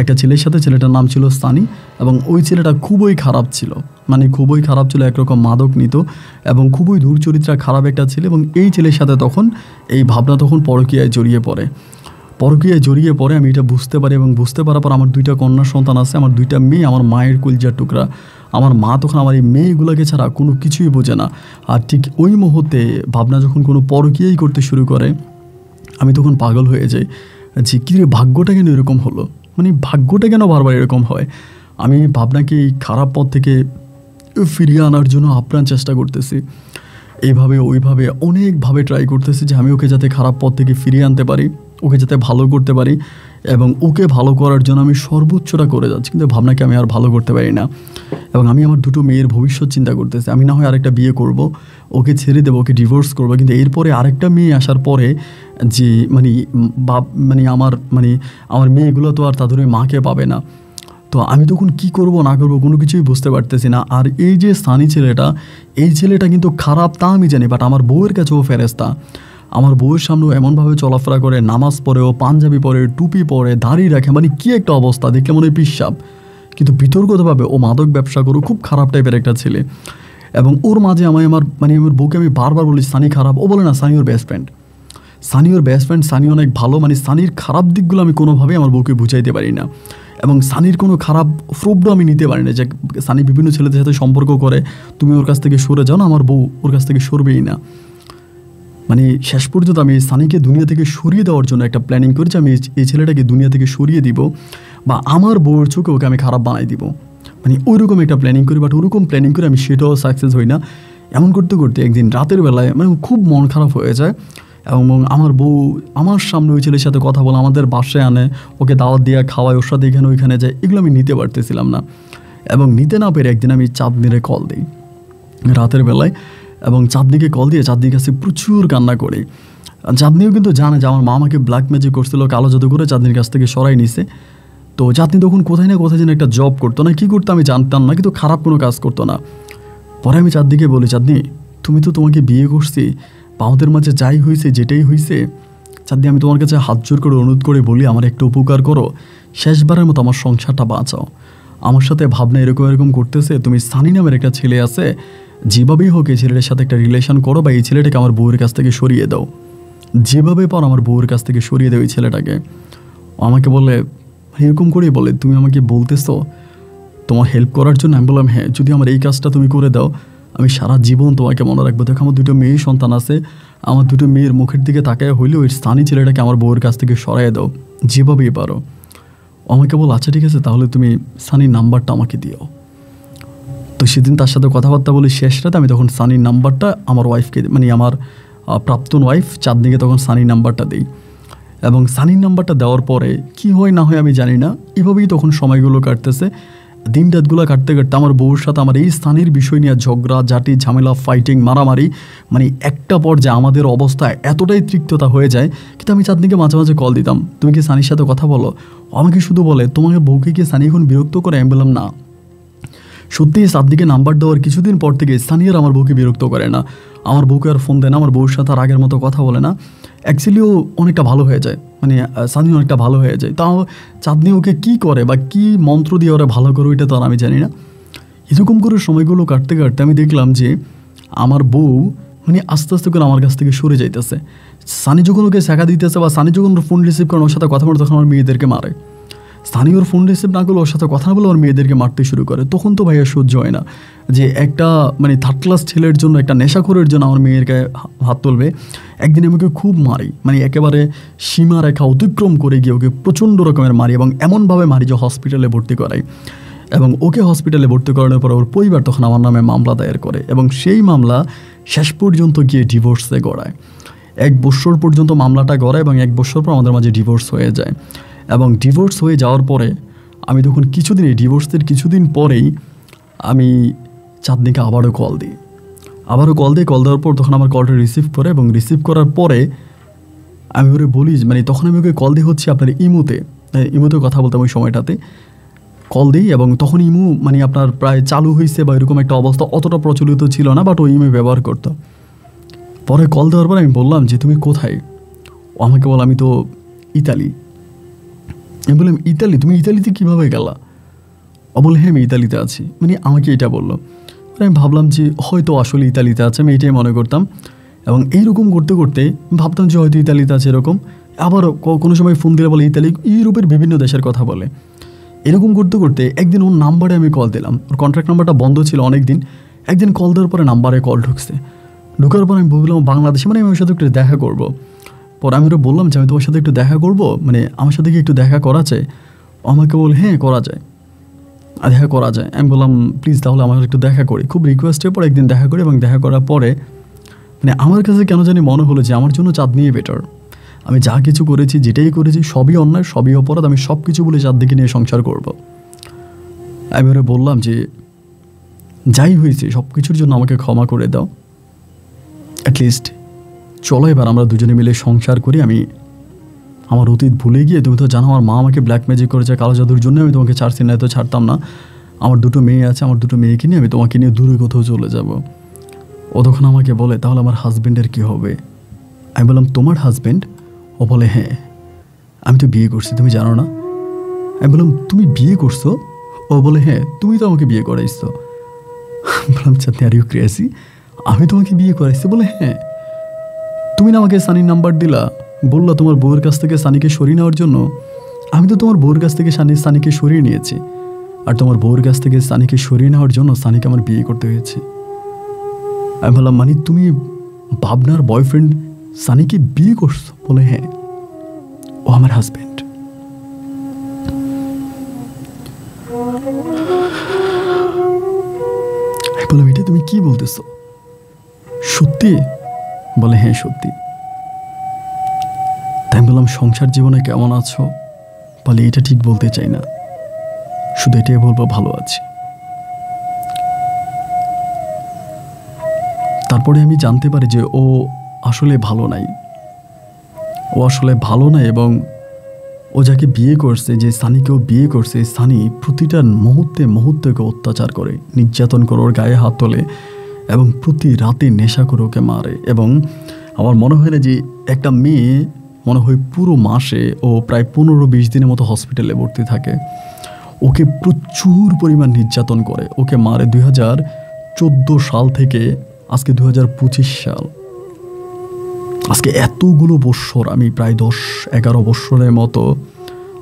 একটা ছেলের সাথে। ছেলেটার নাম ছিল সানি, এবং ওই ছেলেটা খুবই খারাপ ছিল, মানে খুবই খারাপ ছিল, একরকম মাদক নিত এবং খুবই দূর চরিত্রা খারাপ একটা ছেলে। এবং এই ছেলের সাথে তখন এই ভাবনা তখন পরকীয়ায় জড়িয়ে পড়ে। পরকীয়ায় জড়িয়ে পড়ে আমি এটা বুঝতে পারি, এবং বুঝতে পারার পর আমার 2টা কন্যা সন্তান আছে, আমার 2টা মেয়ে আমার মায়ের কলিজার টুকরা। আমার মা তখন আমার এই মেয়েগুলোকে ছাড়া কোনো কিছুই বোঝে না। আর ঠিক ওই মুহূর্তে ভাবনা যখন কোনো পরকীয়াই করতে শুরু করে, আমি তখন পাগল হয়ে যাই যে কী রে, ভাগ্যটা কেন এরকম হলো, মানে ভাগ্যটা কেন বারবার এরকম হয়। আমি ভাবনাকে এই খারাপ পথ থেকে ফিরিয়ে আনার জন্য আপ্রাণ চেষ্টা করতেছি, এইভাবে ওইভাবে অনেকভাবে ট্রাই করতেছি যে আমি ওকে যাতে খারাপ পথ থেকে ফিরিয়ে আনতে পারি, ওকে যাতে ভালো করতে পারি, এবং ওকে ভালো করার জন্য আমি সর্বোচ্চটা করে যাচ্ছি, কিন্তু ভাবনাকে আমি আর ভালো করতে পারি না। এবং আমি আমার 2টো মেয়ের ভবিষ্যৎ চিন্তা করতেছি, আমি না হয় আরেকটা বিয়ে করব, ওকে ছেড়ে দেবো, ওকে ডিভোর্স করবো, কিন্তু এরপরে আরেকটা মেয়ে আসার পরে যে মানে আমার মেয়েগুলো তো আর তাদের মাকে পাবে না। তো আমি তখন কি করব না করব কোনো কিছুই বুঝতে পারতেছি না। আর এই যে সানি ছেলেটা, এই ছেলেটা কিন্তু খারাপ তা আমি জানি, বাট আমার বউয়ের কাছেও ফেরেস্তা। আমার বউয়ের সামনেও এমনভাবে চলাফেরা করে, নামাজ পড়ে, ও পাঞ্জাবি পরে, টুপি পরে, দাড়ি রাখে, মানে কী একটা অবস্থা, দেখলে মনে হয় পিসাব। কিন্তু বিতর্কতভাবে ও মাদক ব্যবসা করে, খুব খারাপ টাইপের একটা ছেলে। এবং ওর মাঝে আমার বউকে আমি বারবার বলি সানি খারাপ, ও বলে না সানি ওর বেস্ট ফ্রেন্ড, সানি ওর বেস্ট ফ্রেন্ড, সানি অনেক ভালো। মানে সানির খারাপ দিকগুলো আমি কোনোভাবেই আমার বউকে বুঝাইতে পারি না, এবং সানির কোনো খারাপ প্রুফও আমি নিতে পারি না যে সানি বিভিন্ন ছেলেদের সাথে সম্পর্ক করে, তুমি ওর কাছ থেকে সরে যাও না, আমার বউ ওর কাছ থেকে সরবেই না। মানে শেষ পর্যন্ত আমি সানিকে দুনিয়া থেকে সরিয়ে দেওয়ার জন্য একটা প্ল্যানিং করেছি, আমি এই ছেলেটাকে দুনিয়া থেকে সরিয়ে দিব, বা আমার বউয়ের চোখে ওকে আমি খারাপ বানাই দিব, মানে ওইরকম একটা প্ল্যানিং করি। বাট ওরকম প্ল্যানিং করে আমি সেটাও সাকসেস হই না। এমন করতে করতে একদিন রাতের বেলায় মানে খুব মন খারাপ হয়ে যায়, এবং আমার বউ আমার সামনে ওই ছেলের সাথে কথা বলে, আমাদের বাসায় আনে, ওকে দাওয়াত দিয়ে খাওয়ায়, ওর সাথে এখানে ওইখানে যায়, এগুলো আমি নিতে পারতেছিলাম না। এবং নিতে না পেরে একদিন আমি চাঁদনিরে কল দিই রাতের বেলায়, এবং চাঁদনিকে কল দিয়ে চাঁদনির কাছে প্রচুর কান্না করি। চাঁদনিও কিন্তু জানে যে আমার মা আমাকে ব্ল্যাক ম্যাজিক করছিল, কালো জাদু করে চাঁদনির কাছ থেকে সরাই নিছে। তো চাঁদনি তখন কোথায় না কোথায় যেন একটা জব করতো, না কী করতো আমি জানতাম না, কিন্তু খারাপ কোনো কাজ করতো না। পরে আমি চাঁদনিকে বলি, চাঁদনি তুমি তো তোমাকে বিয়ে করছি, আমাদের মাঝে যাই হয়েছে যেটাই হয়েছে, চাঁদনি আমি তোমার কাছে হাত জোর করে অনুরোধ করে বলি আমার একটা উপকার করো, শেষবারের মতো আমার সংসারটা বাঁচাও। আমার সাথে ভাবনা এরকম এরকম করতেছে, তুমি সানি নামের একটা ছেলে আছে, যেভাবেই হোক এই ছেলেটার সাথে একটা রিলেশন করো, বা এই ছেলেটাকে আমার বউয়ের কাছ থেকে সরিয়ে দাও, যেভাবে পারো আমার বউয়ের কাছ থেকে সরিয়ে দাও এই ছেলেটাকে। আমাকে বলে এরকম করেই বলে, তুমি আমাকে বলতেছো তোমার হেল্প করার জন্য? আমি বললাম হ্যাঁ, যদি আমার এই কাজটা তুমি করে দাও আমি সারা জীবন তোমাকে মনে রাখবো। দেখো আমার 2টো মেয়ে সন্তান আছে, আমার 2টো মেয়ের মুখের দিকে তাকায় হইলেও ওই স্থানীয় ছেলেটাকে আমার বউয়ের কাছ থেকে সরাইয়ে দাও, যেভাবেই পারো। আমাকে বল আচ্ছা ঠিক আছে, তাহলে তুমি সানির নাম্বারটা আমাকে দিও। তো সেদিন তার সাথে কথাবার্তা বলি, শেষ রাতে আমি তখন সানির নাম্বারটা আমার ওয়াইফকে, মানে আমার প্রাক্তন ওয়াইফ চাঁদনিকে তখন সানির নাম্বারটা দিই। এবং সানির নাম্বারটা দেওয়ার পরে কি হয় না হয় আমি জানি না, এভাবেই তখন সময়গুলো কাটতেছে। দিন রাতগুলো কাটতে কাটতে আমার বউর সাথে আমার এই স্থানের বিষয় নিয়ে ঝগড়া ঝাঁটি ঝামেলা, ফাইটিং, মারামারি, মানে একটা পর্যায়ে আমাদের অবস্থায় এতটাই তৃপ্ততা হয়ে যায়। কিন্তু আমি চাঁদনিকে মাঝে মাঝে কল দিতাম, তুমি কি সানির সাথে কথা বলো? আমাকে শুধু বলে তোমাকে বউকে কি সানি এখন বিরক্ত করে? আমি বললাম না। সত্যিই চাঁদনিকে নাম্বার দেওয়ার কিছুদিন পর থেকে সানি আর আমার বউকে বিরক্ত করে না, আমার বউকে আর ফোন দেয় না, আমার বউর সাথে আর আগের মতো কথা বলে না। অ্যাকচুয়ালিও অনেকটা ভালো হয়ে যায়, মানে সানি অনেকটা ভালো হয়ে যায়। তাও চাঁদনি ওকে কী করে বা কী মন্ত্র দিয়ে ওরা ভালো করে ওইটা তো আর আমি জানি না। এরকম করে সময়গুলো কাটতে কাটতে আমি দেখলাম যে আমার বউ মানে আস্তে আস্তে করে আমার কাছ থেকে সরে যাইতেছে। সানি যখন ওকে শেখা দিতেছে বা সানি যখন ওর ফোন রিসিভ করেন ওর সাথে কথা বলে তখন আমার মেয়েদেরকে মারে। সানি ওর ফোন রিসিভ না করলে ওর সাথে কথা না বলে ওর মেয়েদেরকে মারতে শুরু করে। তখন তো ভাইয়া সহ্য হয় না যে একটা মানে থার্ড ক্লাস ছেলের জন্য, একটা নেশাখোরের জন্য আমার মেয়ের গায়ে হাত তুলবে। একদিন আমাকে খুব মারি, মানে একেবারে সীমারেখা অতিক্রম করে গিয়ে ওকে প্রচণ্ড রকমের মারি এবং এমনভাবে মারি যে হসপিটালে ভর্তি করাই। এবং ওকে হসপিটালে ভর্তি করানোর পর ওর পরিবার তখন আমার নামে মামলা দায়ের করে এবং সেই মামলা শেষ পর্যন্ত গিয়ে ডিভোর্সে গড়ায়। 1 বছর পর্যন্ত মামলাটা গড়ায় এবং 1 বছর পর আমাদের মাঝে ডিভোর্স হয়ে যায়। এবং ডিভোর্স হয়ে যাওয়ার পরে আমি তখন ডিভোর্সের কিছুদিন পরেই আমি চাঁদনিকে আবারও কল দিই। কল দেওয়ার পর তখন আমার কলটা রিসিভ করে এবং রিসিভ করার পরে আমি ওরে বলি, মানে তখন আমি ওকে কল দিই হচ্ছে আপনার ইমোতে কথা বলতাম ওই সময়টাতে কল দিই। এবং তখন ইমো মানে আপনার প্রায় চালু হয়েছে বা এরকম একটা অবস্থা, অতটা প্রচলিত ছিল না, বাট ও ইমো ব্যবহার করতো। পরে কল দেওয়ার পর আমি বললাম যে তুমি কোথায়? ও আমাকে বল আমি তো ইতালি। আমি বললাম ইতালি? তুমি ইতালিতে কীভাবে গেলা? ও বলে হ্যাঁ আমি ইতালিতে আছি, মানে আমাকে এটা বললো। আমি ভাবলাম যে হয়তো আসলে ইতালিতে আছে, আমি এটাই মনে করতাম। এবং এইরকম করতে করতে ভাবতাম যে হয়তো ইতালিতে আছে এরকম। আবার কোনো সময় ফোন দিলে বলে ইতালি, ইউরোপের বিভিন্ন দেশের কথা বলে। এরকম করতে করতে একদিন ওর নাম্বারে আমি কল দিলাম, ওর কন্ট্যাক্ট নাম্বারটা বন্ধ ছিল অনেক দিন। একদিন কল দেওয়ার পরে নাম্বারে কল ঢুকার পর আমি বললাম বাংলাদেশে, মানে আমি ওর সাথে একটু দেখা করবো। পরে আমি ওরা বললাম যে আমি তোমার সাথে একটু দেখা করবো, মানে আমার সাথে কি একটু দেখা করা যায়? আমাকে বলে হ্যাঁ করা যায়, দেখা করা যায়। আমি বললাম প্লিজ তাহলে আমার একটু দেখা করি। খুব রিকোয়েস্টের পর একদিন দেখা করি এবং দেখা করার পরে মানে আমার কাছে কেন জানি মনে হলো যে আমার জন্য চাঁদনিই বেটার। আমি যা কিছু করেছি, যেটাই করেছি সবই অন্যায়, সবই অপরাধ, আমি সব কিছু বলে চাঁদনিকে নিয়ে সংসার করব। আমি ওরা বললাম যে যাই হয়েছে সব কিছুর জন্য আমাকে ক্ষমা করে দাও, অ্যাটলিস্ট চলো এবার আমরা দুজনে মিলে সংসার করি। আমি আমার অতীত ভুলে গিয়ে, তুমি তো জানো আমার মা আমাকে ব্ল্যাক ম্যাজিক করেছে, কালো জাদুর জন্য আমি তোমাকে ছাড়ছি না, তো ছাড়তাম না। আমার 2টো মেয়ে আছে, আমার 2টো মেয়েকে নিয়ে আমি তোমাকে নিয়ে দূরে কোথাও চলে যাব। ও তখন আমাকে বলে তাহলে আমার হাজব্যান্ডের কী হবে? আমি বললাম তোমার হাজব্যান্ড? ও বলে হ্যাঁ আমি তো বিয়ে করছি, তুমি জানো না? আমি বললাম তুমি বিয়ে করছো? ও বলে হ্যাঁ তুমি তো আমাকে বিয়ে করাইছো। বললাম চাঁদনি আর ইউ ক্রেজি, আমি তোমাকে বিয়ে করাইছি? বলে হ্যাঁ, তুমি না আমাকে সানির নাম্বার দিলা, বললা তোমার বউয়ের কাছ থেকে সানিকে সরিয়ে নেওয়ার জন্য। আমি তো তোমার বউয়ের কাছ থেকে সানিকে সরিয়ে নিয়েছি, আর তোমার বউয়ের কাছ থেকে সানিকে সরিয়ে নেওয়ার জন্য সানিকে আমার বিয়ে করতে হয়েছে। আমি বললাম মানে তুমি ভাবনার বয়ফ্রেন্ড সানিকে বিয়ে করছো? বলে হ্যাঁ, ও আমার হাজব্যান্ড। আমি বললাম এটা তুমি কি বলতেছো, সত্যি? বলে হ্যাঁ সত্যি। তাই বললাম সংসার জীবনে কেমন আছো? বলে এটা ঠিক বলতে চাই না, শুধু এটাই বলবো ভালো আছি। তারপরে আমি জানতে পারি যে ও আসলে ভালো নাই, এবং ও যাকে বিয়ে করছে, যে সানিকেও বিয়ে করছে, সানি প্রতিটা মুহূর্তে ওকে অত্যাচার করে, নির্যাতন করে, ওর গায়ে হাত তোলে এবং প্রতি রাতে নেশা করে ওকে মারে। এবং আমার মনে হয় না যে একটা মেয়ে মনে হয় পুরো মাসে ও প্রায় 15-20 দিনের মতো হসপিটালে ভর্তি থাকে। ওকে প্রচুর পরিমাণ নির্যাতন করে, ওকে মারে 2014 সাল থেকে আজকে 2025 সাল, আজকে এতগুলো বৎসর, আমি প্রায় 10-11 বৎসরের মতো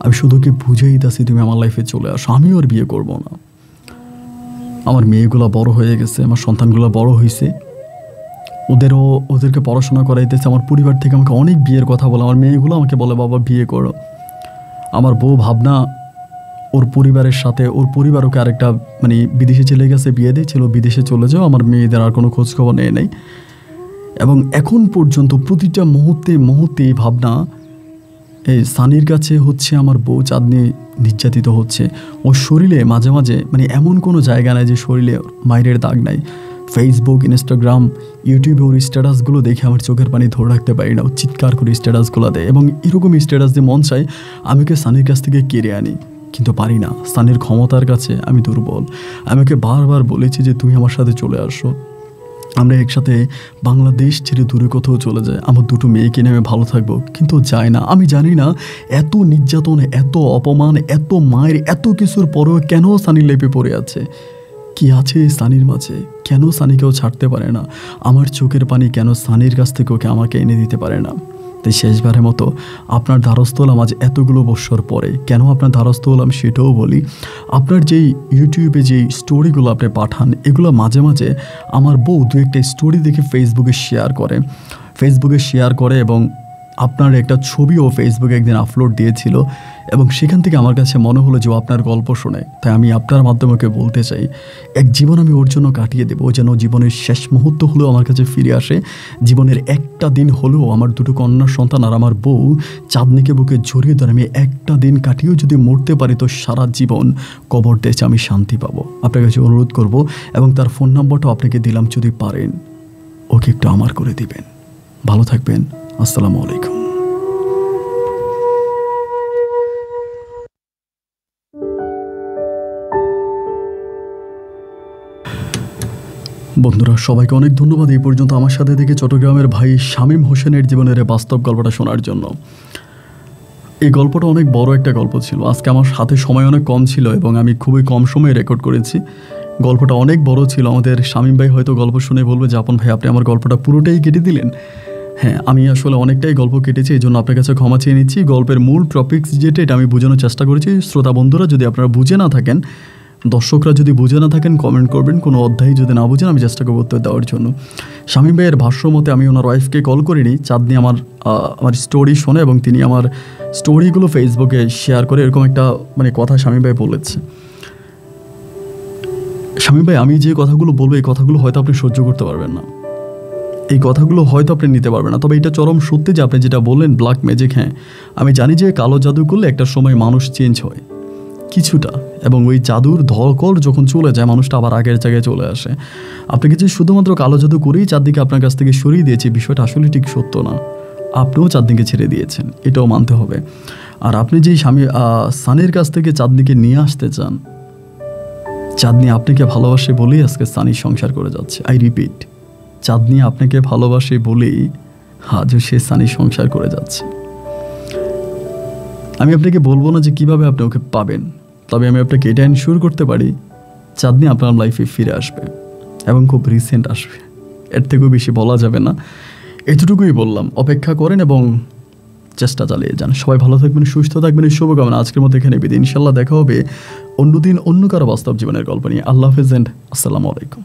আমি শুধুকে বুঝেই দিতেছি তুমি আমার লাইফে চলে আসো, আমিও আর বিয়ে করবো না। আমার মেয়েগুলো বড় হয়ে গেছে, আমার সন্তানগুলো বড় হয়েছে, ওদেরকে পড়াশোনা করাইতেছে। আমার পরিবার থেকে আমাকে অনেক বিয়ের কথা বলে, আমার মেয়েগুলো আমাকে বলে বাবা বিয়ে করো। আমার বউ ভাবনা ওর পরিবারের সাথে, ওর পরিবার ওকে আরেকটা মানে বিদেশে চলে গেছে, বিয়ে দিয়েছিল, বিদেশে চলে যাও, আমার মেয়েদের আর কোনো খোঁজখবর নেই। এবং এখন পর্যন্ত প্রতিটা মুহূর্তে ভাবনা এই সানির কাছে হচ্ছে আমার বউ চাঁদনি নির্যাতিত হচ্ছে। ওর শরীরে মাঝে মাঝে মানে এমন কোনো জায়গা নাই যে শরীরে মায়ের দাগ নাই। ফেসবুক, ইনস্টাগ্রাম, ইউটিউবে ওর স্ট্যাটাসগুলো দেখে আমার চোখের পানি ধরে রাখতে পারি না। ও চিৎকার করে স্ট্যাটাসগুলো দেয় এবং এরকম স্ট্যাটাস দিয়ে মন চাই আমি ওকে সানির কাছ থেকে কেড়ে আনি, কিন্তু পারি না। সানির ক্ষমতার কাছে আমি দুর্বল। আমি ওকে বারবার বলেছি যে তুমি আমার সাথে চলে আসো, আমরা একসাথে বাংলাদেশ ছেড়ে দূরে কোথাও চলে যাই, আমার 2টো মেয়েকে নিয়ে আমি ভালো থাকবো, কিন্তু যায় না। আমি জানি না এত নির্যাতন, এত অপমান, এত মায়ের, এত কিছুর পরেও কেন সানির লাইফে পড়ে আছে, কি আছে এই সানির মাঝে? কেন সানিকেও ছাড়তে পারে না? আমার চোখের পানি কেন সানির কাছ থেকে ওকে আমাকে এনে দিতে পারে না? তাই শেষবারের মতো আপনার দ্বারস্থ হলাম আজ এতগুলো বৎসর পরে। কেন আপনার দ্বারস্থ হলাম সেটাও বলি। আপনার যেই ইউটিউবে যেই স্টোরিগুলো আপনি পাঠান, এগুলো মাঝে মাঝে আমার বউ দু একটা স্টোরি দেখে ফেসবুকে শেয়ার করে এবং আপনার একটা ছবিও ফেসবুকে একদিন আপলোড দিয়েছিল এবং সেখান থেকে আমার কাছে মনে হলো যে ও আপনার গল্প শোনে। তাই আমি আপনার মাধ্যমে ওকে বলতে চাই, এক জীবন আমি ওর জন্য কাটিয়ে দেবো, যেন জীবনের শেষ মুহূর্ত হলেও আমার কাছে ফিরে আসে। জীবনের একটা দিন হলেও আমার দুটো কন্যা সন্তান আর আমার বউ চাঁদনিকে বুকে জড়িয়ে ধরে আমি একটা দিন কাটিয়েও যদি মরতে পারি তো সারা জীবন কবর দেশে আমি শান্তি পাবো। আপনার কাছে অনুরোধ করব এবং তার ফোন নাম্বারটাও আপনাকে দিলাম, যদি পারেন ওকে একটু আমার করে দিবেন। ভালো থাকবেন। আসসালামু আলাইকুম। বন্ধুরা, সবাইকে অনেক ধন্যবাদ এই পর্যন্ত আমার সাথে থেকে চট্টগ্রামের ভাই শামীম হোসেনের জীবনের বাস্তব গল্পটা শোনার জন্য। এই গল্পটা অনেক বড় একটা গল্প ছিল। আজকে আমার হাতে সময় অনেক কম ছিল এবং আমি খুবই কম সময়ে রেকর্ড করেছি। গল্পটা অনেক বড় ছিল। আমাদের শামীম ভাই হয়তো গল্প শুনে বলবে যে আপন ভাই আপনি আমার গল্পটা পুরোটাই কেটে দিলেন। হ্যাঁ, আমি আসলে অনেকটাই গল্প কেটেছি, এই জন্য আপনার কাছে ক্ষমা চেয়ে নিচ্ছি। গল্পের মূল টপিকস যেটা এটা আমি বোঝানোর চেষ্টা করেছি। শ্রোতা বন্ধুরা যদি আপনারা বুঝে না থাকেন, দর্শকরা যদি বুঝে না থাকেন কমেন্ট করবেন। কোনো অধ্যায় যদি না বুঝেন আমি চেষ্টা করবো উত্তর দেওয়ার জন্য। শামীম ভাইয়ের ভাষ্য মতে আমি ওনার ওয়াইফকে কল করিনি। চাঁদনি আমার স্টোরি শোনে এবং তিনি আমার স্টোরিগুলো ফেসবুকে শেয়ার করে, এরকম একটা কথা শামীম ভাই বলেছে। শামীম ভাই, আমি যে কথাগুলো বলবো এই কথাগুলো হয়তো আপনি সহ্য করতে পারবেন না, এই কথাগুলো হয়তো আপনি নিতে পারবেন না, তবে এটা চরম সত্যি যে আপনি যেটা বললেন ব্ল্যাক ম্যাজিক। হ্যাঁ, আমি জানি যে কালো জাদু করলে একটা সময় মানুষ চেঞ্জ হয় কিছুটা, এবং ওই জাদুর ধকল যখন চলে যায় মানুষটা আবার আগের জায়গায় চলে আসে। আপনাকে যে শুধুমাত্র কালো জাদু করেই চাঁদনিকে আপনার কাছ থেকে সরিয়ে দিয়েছে, বিষয়টা আসলে ঠিক সত্য না। আপনিও চাঁদনিকে ছেড়ে দিয়েছেন, এটাও মানতে হবে। আর আপনি যেই সানির কাছ থেকে চাঁদনিকে নিয়ে আসতে চান, চাঁদনি আপনাকে ভালোবাসে বলেই আজকে সানি সংসার করে যাচ্ছে। আই রিপিট, চাঁদনি আপনাকে ভালোবাসে বলেই আজও সে সানি সংসার করে যাচ্ছে। আমি আপনাকে বলবো না যে কিভাবে আপনি ওকে পাবেন, তবে আমি আপনাকে এটা এনশিওর করতে পারি চাঁদনি আপনার লাইফে ফিরে আসবে এবং খুব রিসেন্ট আসবে। এর থেকেও বেশি বলা যাবে না, এতটুকুই বললাম। অপেক্ষা করেন এবং চেষ্টা চালিয়ে যান। সবাই ভালো থাকবেন, সুস্থ থাকবেন, এই শুভকামনা। আজকের মতো এখানে বিদায়। ইনশাল্লাহ দেখা হবে অন্যদিন অন্য কারো বাস্তব জীবনের গল্প নিয়ে। আল্লাহ হাফেজ এন্ড আসসালামু আলাইকুম।